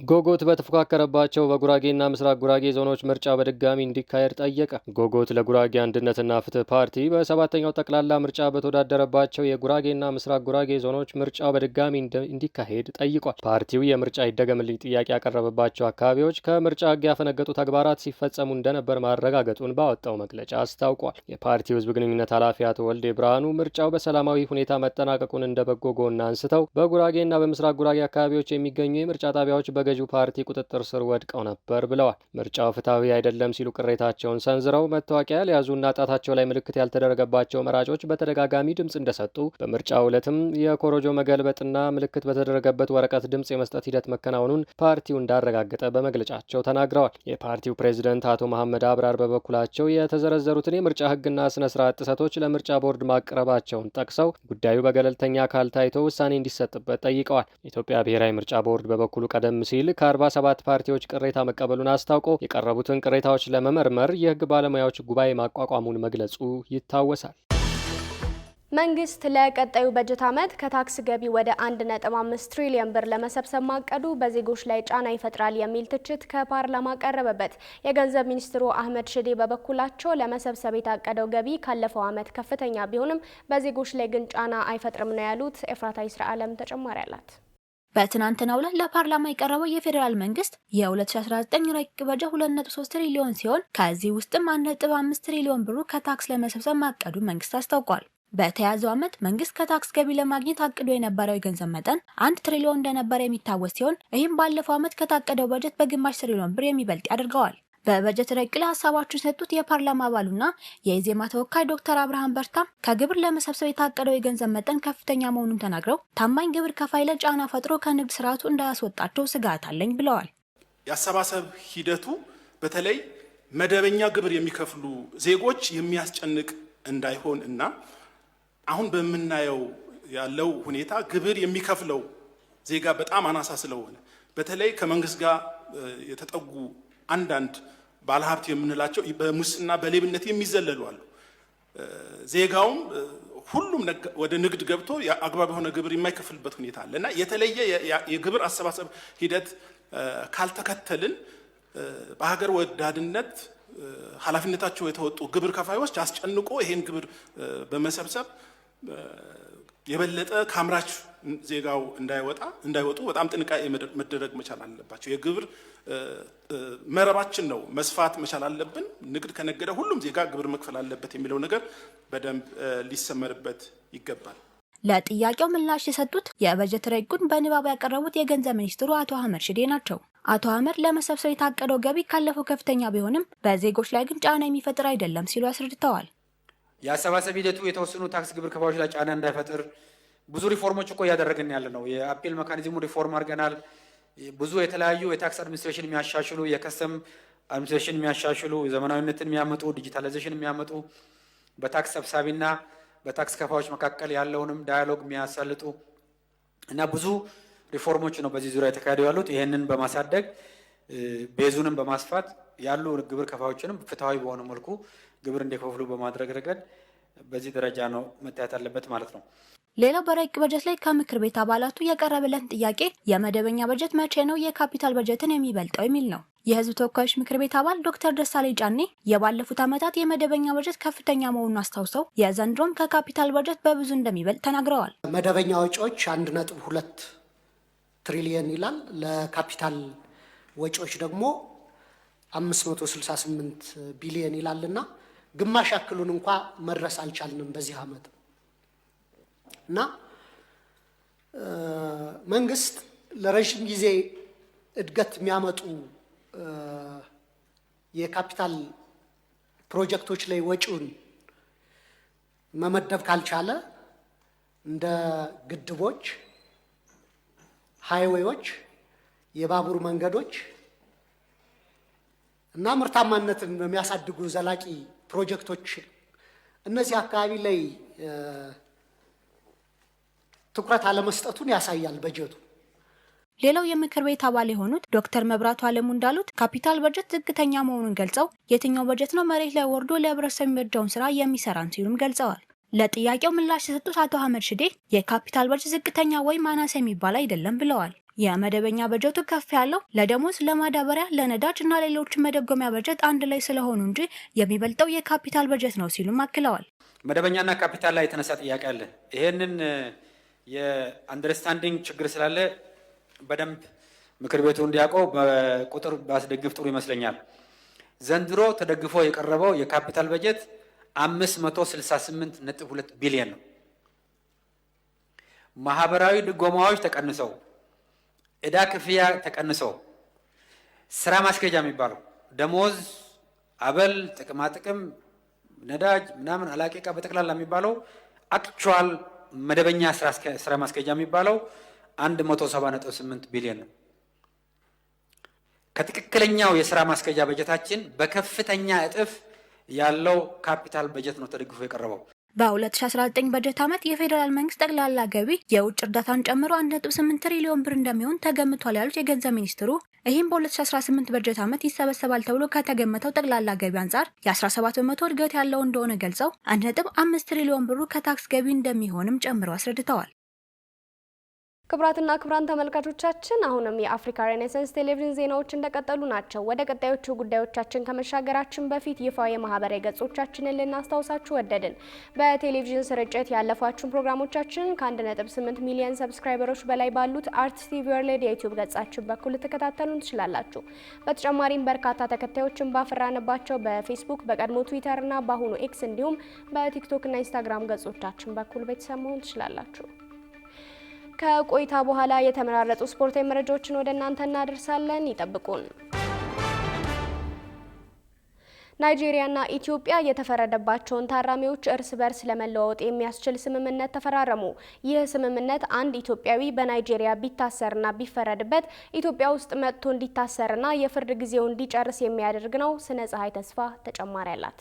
S7: ጎጎት በተፎካከረባቸው በጉራጌና ምስራቅ ጉራጌ ዞኖች ምርጫ በድጋሚ እንዲካሄድ ጠየቀ። ጎጎት ለጉራጌ አንድነትና ፍትህ ፓርቲ በሰባተኛው ጠቅላላ ምርጫ በተወዳደረባቸው የጉራጌና ምስራቅ ጉራጌ ዞኖች ምርጫው በድጋሚ እንዲካሄድ ጠይቋል። ፓርቲው የምርጫ ይደገምልኝ ጥያቄ ያቀረበባቸው አካባቢዎች ከምርጫ ህግ ያፈነገጡ ተግባራት ሲፈጸሙ እንደነበር ማረጋገጡን ባወጣው መግለጫ አስታውቋል። የፓርቲው ህዝብ ግንኙነት ኃላፊ አቶ ወልዴ ብርሃኑ ምርጫው በሰላማዊ ሁኔታ መጠናቀቁን እንደ በጎ ጎን አንስተው በጉራጌና በምስራቅ ጉራጌ አካባቢዎች የሚገኙ የምርጫ ጣቢያዎች በገዢው ፓርቲ ቁጥጥር ስር ወድቀው ነበር ብለዋል። ምርጫው ፍትሐዊ አይደለም ሲሉ ቅሬታቸውን ሰንዝረው መታወቂያ ያልያዙና ጣታቸው ላይ ምልክት ያልተደረገባቸው መራጮች በተደጋጋሚ ድምጽ እንደሰጡ፣ በምርጫው ዕለትም የኮሮጆ መገልበጥና ምልክት በተደረገበት ወረቀት ድምጽ የመስጠት ሂደት መከናወኑን ፓርቲው እንዳረጋገጠ በመግለጫቸው ተናግረዋል። የፓርቲው ፕሬዝደንት አቶ መሐመድ አብራር በበኩላቸው የተዘረዘሩትን የምርጫ ህግና ስነ ስርዓት ጥሰቶች ለምርጫ ቦርድ ማቅረባቸውን ጠቅሰው ጉዳዩ በገለልተኛ አካል ታይቶ ውሳኔ እንዲሰጥበት ጠይቀዋል። የኢትዮጵያ ብሔራዊ ምርጫ ቦርድ በበኩሉ ቀደም ሲል ከ47 ፓርቲዎች ቅሬታ መቀበሉን አስታውቆ የቀረቡትን ቅሬታዎች ለመመርመር የህግ ባለሙያዎች ጉባኤ ማቋቋሙን መግለጹ ይታወሳል።
S1: መንግስት ለቀጣዩ በጀት ዓመት ከታክስ ገቢ ወደ 1.5 ትሪሊዮን ብር ለመሰብሰብ ማቀዱ በዜጎች ላይ ጫና ይፈጥራል የሚል ትችት ከፓርላማ ቀረበበት። የገንዘብ ሚኒስትሩ አህመድ ሽዴ በበኩላቸው ለመሰብሰብ የታቀደው ገቢ ካለፈው ዓመት ከፍተኛ ቢሆንም በዜጎች ላይ ግን ጫና አይፈጥርም ነው ያሉት። ኤፍራታ ይስራዓለም ተጨማሪ አላት።
S8: በትናንትናው ዕለት ለፓርላማ የቀረበው የፌዴራል መንግስት የ2019 ረቂቅ በጀት 2.3 ትሪሊዮን ሲሆን ከዚህ ውስጥም 1.5 ትሪሊዮን ብሩ ከታክስ ለመሰብሰብ ማቀዱ መንግስት አስታውቋል። በተያዘው ዓመት መንግስት ከታክስ ገቢ ለማግኘት አቅዶ የነበረው የገንዘብ መጠን 1 ትሪሊዮን እንደነበረ የሚታወስ ሲሆን ይህም ባለፈው ዓመት ከታቀደው በጀት በግማሽ ትሪሊዮን ብር የሚበልጥ ያደርገዋል። በበጀት ረቂቅ ላይ ሀሳባቸውን የሰጡት የፓርላማ አባሉና የኢዜማ ተወካይ ዶክተር አብርሃም በርታ ከግብር ለመሰብሰብ የታቀደው የገንዘብ መጠን ከፍተኛ መሆኑን ተናግረው ታማኝ ግብር ከፋይ ላይ ጫና ፈጥሮ ከንግድ ስርዓቱ እንዳያስወጣቸው ስጋት አለኝ ብለዋል።
S9: የአሰባሰብ ሂደቱ በተለይ መደበኛ ግብር የሚከፍሉ ዜጎች የሚያስጨንቅ እንዳይሆን እና አሁን በምናየው ያለው ሁኔታ ግብር የሚከፍለው ዜጋ በጣም አናሳ ስለሆነ በተለይ ከመንግስት ጋር የተጠጉ አንዳንድ ባለሀብት የምንላቸው በሙስና በሌብነት የሚዘለሉ አሉ። ዜጋውም ሁሉም ወደ ንግድ ገብቶ አግባብ የሆነ ግብር የማይከፍልበት ሁኔታ አለ እና የተለየ የግብር አሰባሰብ ሂደት ካልተከተልን በሀገር ወዳድነት ኃላፊነታቸው የተወጡ ግብር ከፋዮች አስጨንቆ ይሄን ግብር በመሰብሰብ የበለጠ ካምራች ዜጋው እንዳይወጡ በጣም ጥንቃቄ መደረግ መቻል አለባቸው። የግብር መረባችን ነው መስፋት መቻል አለብን። ንግድ ከነገደ ሁሉም ዜጋ ግብር መክፈል አለበት የሚለው ነገር በደንብ ሊሰመርበት ይገባል።
S8: ለጥያቄው ምላሽ የሰጡት የበጀት ረቂቁን በንባብ ያቀረቡት የገንዘብ ሚኒስትሩ አቶ አህመድ ሽዴ ናቸው። አቶ አህመድ ለመሰብሰብ የታቀደው ገቢ ካለፈው ከፍተኛ ቢሆንም በዜጎች ላይ ግን ጫና የሚፈጥር አይደለም ሲሉ አስረድተዋል።
S10: የአሰባሰብ ሂደቱ የተወሰኑ ታክስ ግብር ከፋዮች ላይ ጫና እንዳይፈጥር ብዙ ሪፎርሞች እኮ እያደረግን ያለ ነው። የአፒል ሜካኒዝሙ ሪፎርም አድርገናል። ብዙ የተለያዩ የታክስ አድሚኒስትሬሽን የሚያሻሽሉ፣ የከስተም አድሚኒስትሬሽን የሚያሻሽሉ፣ ዘመናዊነትን የሚያመጡ፣ ዲጂታላይዜሽን የሚያመጡ፣ በታክስ ሰብሳቢና በታክስ ከፋዮች መካከል ያለውንም ዳያሎግ የሚያሳልጡ እና ብዙ ሪፎርሞች ነው በዚህ ዙሪያ የተካሄዱ ያሉት። ይሄንን በማሳደግ ቤዙንም በማስፋት ያሉ ግብር ከፋዮችንም ፍትሃዊ በሆነ መልኩ ግብር እንዲከፍሉ በማድረግ ረገድ በዚህ ደረጃ ነው መታየት አለበት ማለት ነው።
S8: ሌላው በረቂቅ በጀት ላይ ከምክር ቤት አባላቱ የቀረበለን ጥያቄ የመደበኛ በጀት መቼ ነው የካፒታል በጀትን የሚበልጠው የሚል ነው። የህዝብ ተወካዮች ምክር ቤት አባል ዶክተር ደሳለኝ ጫኔ የባለፉት ዓመታት የመደበኛ በጀት ከፍተኛ መሆኑን አስታውሰው የዘንድሮም ከካፒታል በጀት በብዙ እንደሚበልጥ ተናግረዋል።
S11: መደበኛ ወጪዎች 1.2 ትሪሊየን ይላል። ለካፒታል ወጪዎች ደግሞ 568 ቢሊየን ይላልና ግማሽ ያክሉን እንኳ መድረስ አልቻልንም በዚህ ዓመት እና መንግስት ለረጅም ጊዜ እድገት የሚያመጡ የካፒታል ፕሮጀክቶች ላይ ወጪውን መመደብ ካልቻለ እንደ ግድቦች፣ ሃይዌዎች፣ የባቡር መንገዶች እና ምርታማነትን የሚያሳድጉ ዘላቂ ፕሮጀክቶች እነዚህ አካባቢ ላይ ትኩረት አለመስጠቱን ያሳያል በጀቱ።
S8: ሌላው የምክር ቤት አባል የሆኑት ዶክተር መብራቱ አለሙ እንዳሉት ካፒታል በጀት ዝቅተኛ መሆኑን ገልጸው የትኛው በጀት ነው መሬት ላይ ወርዶ ለህብረተሰብ የሚበጀውን ስራ የሚሰራን ሲሉም ገልጸዋል። ለጥያቄው ምላሽ የሰጡት አቶ አህመድ ሽዴ የካፒታል በጀት ዝቅተኛ ወይም አናሳ የሚባል አይደለም ብለዋል። የመደበኛ በጀቱ ከፍ ያለው ለደሞዝ፣ ለማዳበሪያ፣ ለነዳጅ እና ሌሎች መደጎሚያ በጀት አንድ ላይ ስለሆኑ እንጂ የሚበልጠው የካፒታል በጀት ነው ሲሉም አክለዋል።
S10: መደበኛና ካፒታል ላይ የተነሳ ጥያቄ አለ። ይሄንን የአንደርስታንዲንግ ችግር ስላለ በደንብ ምክር ቤቱ እንዲያውቀው በቁጥር ባስደግፍ ጥሩ ይመስለኛል። ዘንድሮ ተደግፎ የቀረበው የካፒታል በጀት 568.2 ቢሊዮን ነው። ማህበራዊ ድጎማዎች ተቀንሰው፣ ዕዳ ክፍያ ተቀንሰው፣ ስራ ማስኬጃ የሚባለው ደሞዝ፣ አበል፣ ጥቅማ ጥቅም፣ ነዳጅ ምናምን አላቂቃ በጠቅላላ የሚባለው አክቹዋል መደበኛ ስራ ማስኬጃ የሚባለው 170.8 ቢሊዮን ነው። ከትክክለኛው የስራ ማስኬጃ በጀታችን በከፍተኛ እጥፍ ያለው ካፒታል በጀት ነው ተደግፎ የቀረበው።
S8: በ2019 በጀት ዓመት የፌዴራል መንግስት ጠቅላላ ገቢ የውጭ እርዳታን ጨምሮ 1.8 ትሪሊዮን ብር እንደሚሆን ተገምቷል ያሉት የገንዘብ ሚኒስትሩ ይህም በ2018 በጀት ዓመት ይሰበሰባል ተብሎ ከተገመተው ጠቅላላ ገቢ አንጻር የ17 በመቶ እድገት ያለው እንደሆነ ገልጸው 1.5 ትሪሊዮን ብሩ ከታክስ ገቢ እንደሚሆንም ጨምረው አስረድተዋል።
S1: ክቡራትና ክቡራን ተመልካቾቻችን አሁንም የአፍሪካ ሬኔሳንስ ቴሌቪዥን ዜናዎች እንደቀጠሉ ናቸው። ወደ ቀጣዮቹ ጉዳዮቻችን ከመሻገራችን በፊት ይፋ የማህበራዊ ገጾቻችንን ልናስታውሳችሁ ወደድን። በቴሌቪዥን ስርጭት ያለፏችሁን ፕሮግራሞቻችንን ከ1.8 ሚሊዮን ሰብስክራይበሮች በላይ ባሉት አርትስ ቲቪ ወርልድ የዩቲዩብ ገጻችን በኩል ልትከታተሉን ትችላላችሁ። በተጨማሪም በርካታ ተከታዮችን ባፈራንባቸው በፌስቡክ፣ በቀድሞ ትዊተር እና በአሁኑ ኤክስ እንዲሁም በቲክቶክ እና ኢንስታግራም ገጾቻችን በኩል ቤተሰብ መሆን ትችላላችሁ። ከቆይታ በኋላ የተመራረጡ ስፖርታዊ መረጃዎችን ወደ እናንተ እናደርሳለን። ይጠብቁን። ናይጄሪያና ኢትዮጵያ የተፈረደባቸውን ታራሚዎች እርስ በርስ ለመለዋወጥ የሚያስችል ስምምነት ተፈራረሙ። ይህ ስምምነት አንድ ኢትዮጵያዊ በናይጄሪያ ቢታሰርና ቢፈረድበት ኢትዮጵያ ውስጥ መጥቶ እንዲታሰርና የፍርድ ጊዜውን እንዲጨርስ የሚያደርግ ነው። ስነ ፀሐይ ተስፋ ተጨማሪ አላት።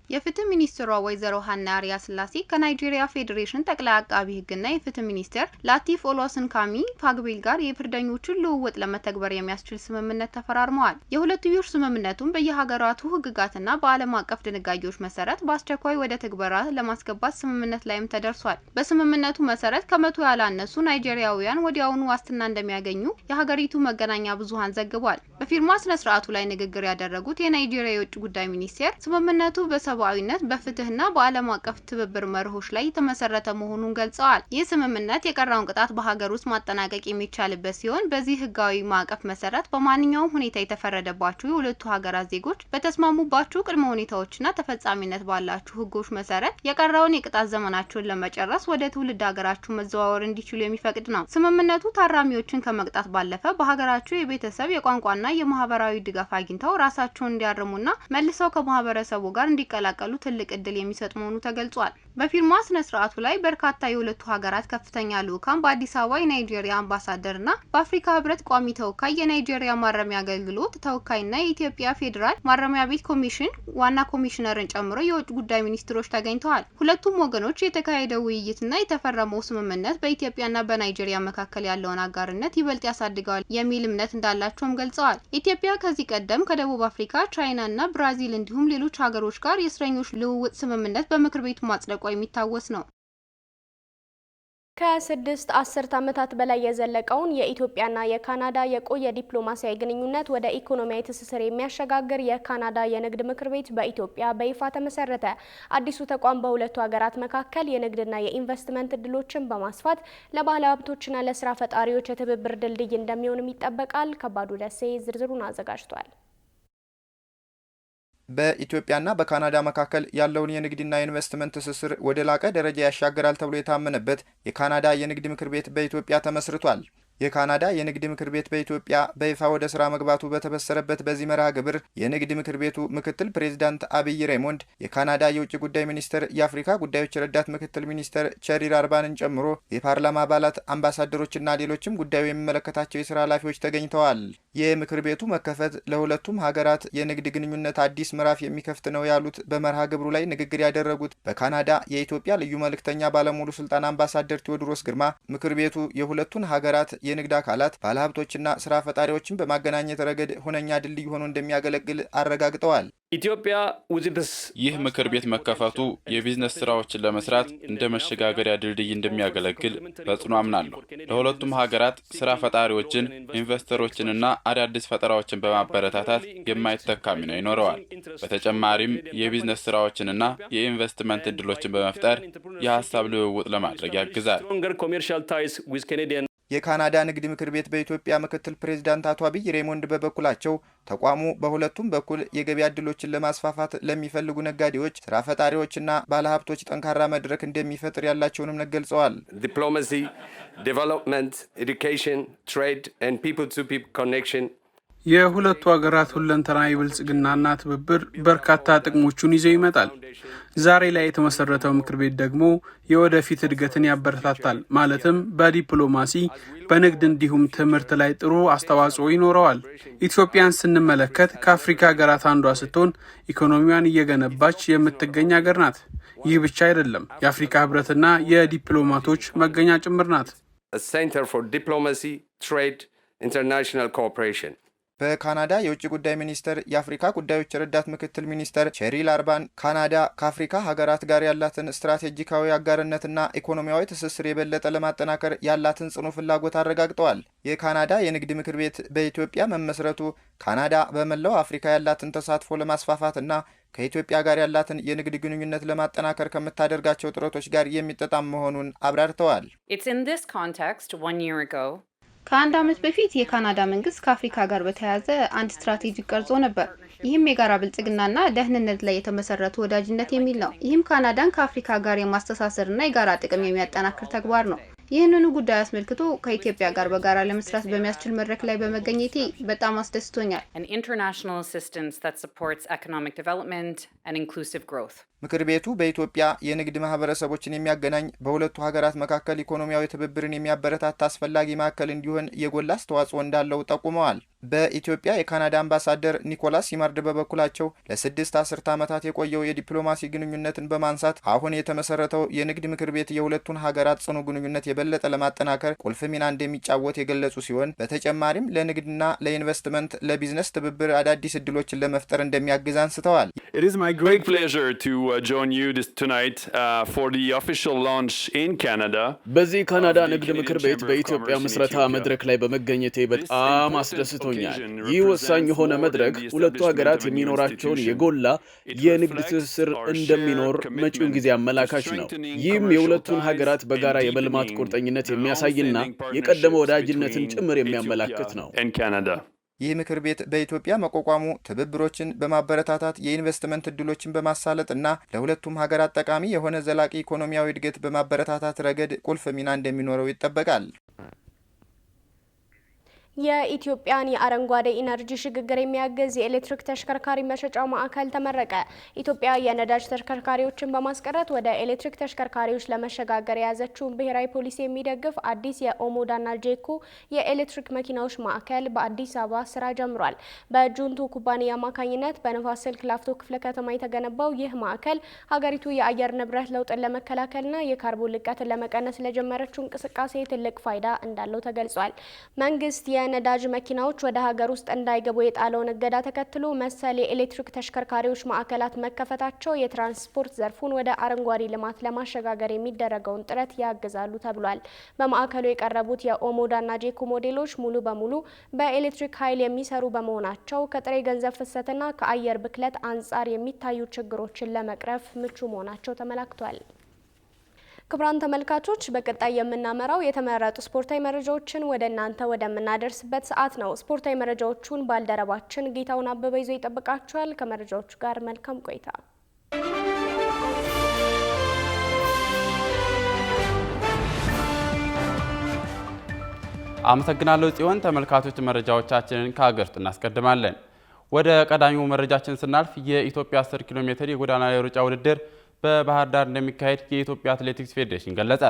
S12: የፍትህ ሚኒስትሯ ወይዘሮ ሀና አሪያ ስላሴ ከናይጄሪያ ፌዴሬሽን ጠቅላይ አቃቢ ህግና የፍትህ ሚኒስትር ላቲፍ ኦሎስንካሚ ፋግቤል ጋር የፍርደኞችን ልውውጥ ለመተግበር የሚያስችል ስምምነት ተፈራርመዋል። የሁለትዮሽ ስምምነቱን በየሀገራቱ ህግጋትና በዓለም አቀፍ ድንጋጌዎች መሰረት በአስቸኳይ ወደ ትግበራ ለማስገባት ስምምነት ላይም ተደርሷል። በስምምነቱ መሰረት ከመቶ ያላነሱ ናይጄሪያውያን ወዲያውኑ ዋስትና እንደሚያገኙ የሀገሪቱ መገናኛ ብዙሃን ዘግቧል። በፊርማ ስነ ስርዓቱ ላይ ንግግር ያደረጉት የናይጄሪያ የውጭ ጉዳይ ሚኒስቴር ስምምነቱ በሰባ በሰብአዊነት በፍትህና በዓለም አቀፍ ትብብር መርሆች ላይ የተመሰረተ መሆኑን ገልጸዋል። ይህ ስምምነት የቀረውን ቅጣት በሀገር ውስጥ ማጠናቀቅ የሚቻልበት ሲሆን በዚህ ህጋዊ ማዕቀፍ መሰረት በማንኛውም ሁኔታ የተፈረደባቸው የሁለቱ ሀገራት ዜጎች በተስማሙባቸው ቅድመ ሁኔታዎችና ተፈጻሚነት ባላቸው ህጎች መሰረት የቀረውን የቅጣት ዘመናቸውን ለመጨረስ ወደ ትውልድ ሀገራቸው መዘዋወር እንዲችሉ የሚፈቅድ ነው። ስምምነቱ ታራሚዎችን ከመቅጣት ባለፈ በሀገራቸው የቤተሰብ የቋንቋና የማህበራዊ ድጋፍ አግኝተው ራሳቸውን እንዲያርሙና መልሰው ከማህበረሰቡ ጋር እንዲቀላቀሉ ትልቅ እድል የሚሰጥ መሆኑ ተገልጿል። በፊርማ ስነ ስርዓቱ ላይ በርካታ የሁለቱ ሀገራት ከፍተኛ ልዑካን በአዲስ አበባ የናይጄሪያ አምባሳደርና በአፍሪካ ህብረት ቋሚ ተወካይ የናይጄሪያ ማረሚያ አገልግሎት ተወካይና የኢትዮጵያ ፌዴራል ማረሚያ ቤት ኮሚሽን ዋና ኮሚሽነርን ጨምሮ የውጭ ጉዳይ ሚኒስትሮች ተገኝተዋል። ሁለቱም ወገኖች የተካሄደው ውይይትና የተፈረመው ስምምነት በኢትዮጵያና በናይጄሪያ መካከል ያለውን አጋርነት ይበልጥ ያሳድገዋል የሚል እምነት እንዳላቸውም ገልጸዋል። ኢትዮጵያ ከዚህ ቀደም ከደቡብ አፍሪካ፣ ቻይናና ብራዚል እንዲሁም ሌሎች ሀገሮች ጋር የእስረኞች ልውውጥ ስምምነት በምክር ቤቱ ማጽደቋ የሚታወስ ነው።
S1: ከ6 አስርት ዓመታት በላይ የዘለቀውን የኢትዮጵያና የካናዳ የቆየ ዲፕሎማሲያዊ ግንኙነት ወደ ኢኮኖሚያዊ ትስስር የሚያሸጋግር የካናዳ የንግድ ምክር ቤት በኢትዮጵያ በይፋ ተመሰረተ። አዲሱ ተቋም በሁለቱ ሀገራት መካከል የንግድና የኢንቨስትመንት እድሎችን በማስፋት ለባለ ሀብቶችና ለስራ ፈጣሪዎች የትብብር ድልድይ እንደሚሆንም ይጠበቃል። ከባዱ ደሴ ዝርዝሩን አዘጋጅቷል።
S13: በኢትዮጵያና በካናዳ መካከል ያለውን የንግድና ኢንቨስትመንት ትስስር ወደ ላቀ ደረጃ ያሻግራል ተብሎ የታመነበት የካናዳ የንግድ ምክር ቤት በኢትዮጵያ ተመስርቷል። የካናዳ የንግድ ምክር ቤት በኢትዮጵያ በይፋ ወደ ስራ መግባቱ በተበሰረበት በዚህ መርሃ ግብር የንግድ ምክር ቤቱ ምክትል ፕሬዚዳንት አብይ ሬሞንድ፣ የካናዳ የውጭ ጉዳይ ሚኒስትር፣ የአፍሪካ ጉዳዮች ረዳት ምክትል ሚኒስትር ቸሪር አርባንን ጨምሮ የፓርላማ አባላት፣ አምባሳደሮችና ሌሎችም ጉዳዩ የሚመለከታቸው የስራ ኃላፊዎች ተገኝተዋል። የምክር ቤቱ መከፈት ለሁለቱም ሀገራት የንግድ ግንኙነት አዲስ ምዕራፍ የሚከፍት ነው ያሉት በመርሃ ግብሩ ላይ ንግግር ያደረጉት በካናዳ የኢትዮጵያ ልዩ መልእክተኛ ባለሙሉ ስልጣን አምባሳደር ቴዎድሮስ ግርማ ምክር ቤቱ የሁለቱን ሀገራት የንግድ አካላት ባለሀብቶችና ስራ ፈጣሪዎችን በማገናኘት ረገድ ሁነኛ ድልድይ ሆኖ እንደሚያገለግል አረጋግጠዋል።
S14: ይህ ምክር ቤት መከፈቱ የቢዝነስ ስራዎችን ለመስራት እንደ መሸጋገሪያ ድልድይ እንደሚያገለግል በጽኑ አምናለሁ። ለሁለቱም ሀገራት ስራ ፈጣሪዎችን፣ ኢንቨስተሮችንና አዳዲስ ፈጠራዎችን በማበረታታት የማይተካ ሚና ይኖረዋል። በተጨማሪም የቢዝነስ ስራዎችንና የኢንቨስትመንት እድሎችን በመፍጠር የሀሳብ ልውውጥ ለማድረግ ያግዛል።
S13: የካናዳ ንግድ ምክር ቤት በኢትዮጵያ ምክትል ፕሬዚዳንት አቶ አብይ ሬሞንድ በበኩላቸው ተቋሙ በሁለቱም በኩል የገበያ እድሎችን ለማስፋፋት ለሚፈልጉ ነጋዴዎች፣ ስራ ፈጣሪዎችና ባለሀብቶች ጠንካራ መድረክ እንደሚፈጥር ያላቸውን እምነት ገልጸዋል።
S15: ዲፕሎማሲ፣ ዴቨሎፕመንት፣ ኤዱኬሽን፣ ትሬድ ኤንድ ፒፕል ቱ ፒፕል ኮኔክሽን
S16: የሁለቱ ሀገራት ሁለንተናዊ ብልጽግናና ትብብር በርካታ ጥቅሞቹን ይዘው ይመጣል። ዛሬ ላይ የተመሰረተው ምክር ቤት ደግሞ የወደፊት እድገትን ያበረታታል። ማለትም በዲፕሎማሲ፣ በንግድ እንዲሁም ትምህርት ላይ ጥሩ አስተዋጽኦ ይኖረዋል። ኢትዮጵያን ስንመለከት ከአፍሪካ ሀገራት አንዷ ስትሆን ኢኮኖሚዋን እየገነባች የምትገኝ ሀገር ናት። ይህ ብቻ አይደለም፣ የአፍሪካ ህብረትና የዲፕሎማቶች መገኛ ጭምር ናት።
S15: ሴንተር ፎር ዲፕሎማሲ፣ ትሬድ፣ ኢንተርናሽናል ኮኦፐሬሽን
S13: በካናዳ የውጭ ጉዳይ ሚኒስቴር የአፍሪካ ጉዳዮች ረዳት ምክትል ሚኒስትር ቸሪል አርባን ካናዳ ከአፍሪካ ሀገራት ጋር ያላትን ስትራቴጂካዊ አጋርነትና ኢኮኖሚያዊ ትስስር የበለጠ ለማጠናከር ያላትን ጽኑ ፍላጎት አረጋግጠዋል። የካናዳ የንግድ ምክር ቤት በኢትዮጵያ መመስረቱ ካናዳ በመላው አፍሪካ ያላትን ተሳትፎ ለማስፋፋትና ከኢትዮጵያ ጋር ያላትን የንግድ ግንኙነት ለማጠናከር ከምታደርጋቸው ጥረቶች ጋር የሚጣጣም መሆኑን አብራርተዋል።
S12: ከአንድ ዓመት በፊት የካናዳ መንግስት ከአፍሪካ ጋር በተያያዘ አንድ ስትራቴጂክ ቀርጾ ነበር። ይህም የጋራ ብልጽግናና ደህንነት ላይ የተመሰረቱ ወዳጅነት የሚል ነው። ይህም ካናዳን ከአፍሪካ ጋር የማስተሳሰርና የጋራ ጥቅም የሚያጠናክር ተግባር ነው። ይህንኑ ጉዳይ አስመልክቶ ከኢትዮጵያ ጋር በጋራ ለመስራት በሚያስችል መድረክ ላይ በመገኘቴ በጣም አስደስቶኛል።
S13: ምክር ቤቱ በኢትዮጵያ የንግድ ማህበረሰቦችን የሚያገናኝ በሁለቱ ሀገራት መካከል ኢኮኖሚያዊ ትብብርን የሚያበረታታ አስፈላጊ ማዕከል እንዲሆን የጎላ አስተዋጽኦ እንዳለው ጠቁመዋል። በኢትዮጵያ የካናዳ አምባሳደር ኒኮላስ ሲማርድ በበኩላቸው ለ6 አስርት ዓመታት የቆየው የዲፕሎማሲ ግንኙነትን በማንሳት አሁን የተመሰረተው የንግድ ምክር ቤት የሁለቱን ሀገራት ጽኑ ግንኙነት የበለጠ ለማጠናከር ቁልፍ ሚና እንደሚጫወት የገለጹ ሲሆን በተጨማሪም ለንግድና ለኢንቨስትመንት፣ ለቢዝነስ ትብብር አዳዲስ እድሎችን ለመፍጠር እንደሚያግዝ አንስተዋል።
S17: join you tonight for the official launch in Canada.
S18: በዚህ ካናዳ ንግድ ምክር ቤት በኢትዮጵያ ምስረታ መድረክ ላይ በመገኘቴ በጣም አስደስቶኛል። ይህ ወሳኝ የሆነ መድረክ ሁለቱ ሀገራት የሚኖራቸውን የጎላ የንግድ ትስስር እንደሚኖር መጪውን ጊዜ አመላካች ነው። ይህም የሁለቱን ሀገራት በጋራ የመልማት ቁርጠኝነት የሚያሳይና የቀደመ ወዳጅነትን ጭምር የሚያመላክት ነው።
S13: ይህ ምክር ቤት በኢትዮጵያ መቋቋሙ ትብብሮችን በማበረታታት የኢንቨስትመንት እድሎችን በማሳለጥ እና ለሁለቱም ሀገራት ጠቃሚ የሆነ ዘላቂ ኢኮኖሚያዊ እድገት በማበረታታት ረገድ ቁልፍ ሚና እንደሚኖረው ይጠበቃል።
S1: የኢትዮጵያን የአረንጓዴ ኢነርጂ ሽግግር የሚያግዝ የኤሌክትሪክ ተሽከርካሪ መሸጫ ማዕከል ተመረቀ። ኢትዮጵያ የነዳጅ ተሽከርካሪዎችን በማስቀረት ወደ ኤሌክትሪክ ተሽከርካሪዎች ለመሸጋገር የያዘችውን ብሔራዊ ፖሊሲ የሚደግፍ አዲስ የኦሞዳና ጄኮ የኤሌክትሪክ መኪናዎች ማዕከል በአዲስ አበባ ስራ ጀምሯል። በጁንቱ ኩባንያ አማካኝነት በንፋስ ስልክ ላፍቶ ክፍለ ከተማ የተገነባው ይህ ማዕከል ሀገሪቱ የአየር ንብረት ለውጥን ለመከላከልና የካርቦን ልቀትን ለመቀነስ ለጀመረችው እንቅስቃሴ ትልቅ ፋይዳ እንዳለው ተገልጿል። መንግስት የነዳጅ መኪናዎች ወደ ሀገር ውስጥ እንዳይገቡ የጣለውን እገዳ ተከትሎ መሰል የኤሌክትሪክ ተሽከርካሪዎች ማዕከላት መከፈታቸው የትራንስፖርት ዘርፉን ወደ አረንጓዴ ልማት ለማሸጋገር የሚደረገውን ጥረት ያግዛሉ ተብሏል። በማዕከሉ የቀረቡት የኦሞዳና ጄኮ ሞዴሎች ሙሉ በሙሉ በኤሌክትሪክ ኃይል የሚሰሩ በመሆናቸው ከጥሬ ገንዘብ ፍሰትና ከአየር ብክለት አንጻር የሚታዩ ችግሮችን ለመቅረፍ ምቹ መሆናቸው ተመላክቷል። ክቡራን ተመልካቾች በቀጣይ የምናመራው የተመረጡ ስፖርታዊ መረጃዎችን ወደ እናንተ ወደምናደርስበት ሰዓት ነው። ስፖርታዊ መረጃዎቹን ባልደረባችን ጌታውን አበበ ይዞ ይጠብቃችኋል። ከመረጃዎቹ ጋር መልካም ቆይታ።
S19: አመሰግናለሁ ጽዮን። ተመልካቾች መረጃዎቻችንን ከሀገር ውስጥ እናስቀድማለን። ወደ ቀዳሚው መረጃችን ስናልፍ የኢትዮጵያ 10 ኪሎ ሜትር የጎዳና ላይ ሩጫ ውድድር በባህር ዳር እንደሚካሄድ የኢትዮጵያ አትሌቲክስ ፌዴሬሽን ገለጸ።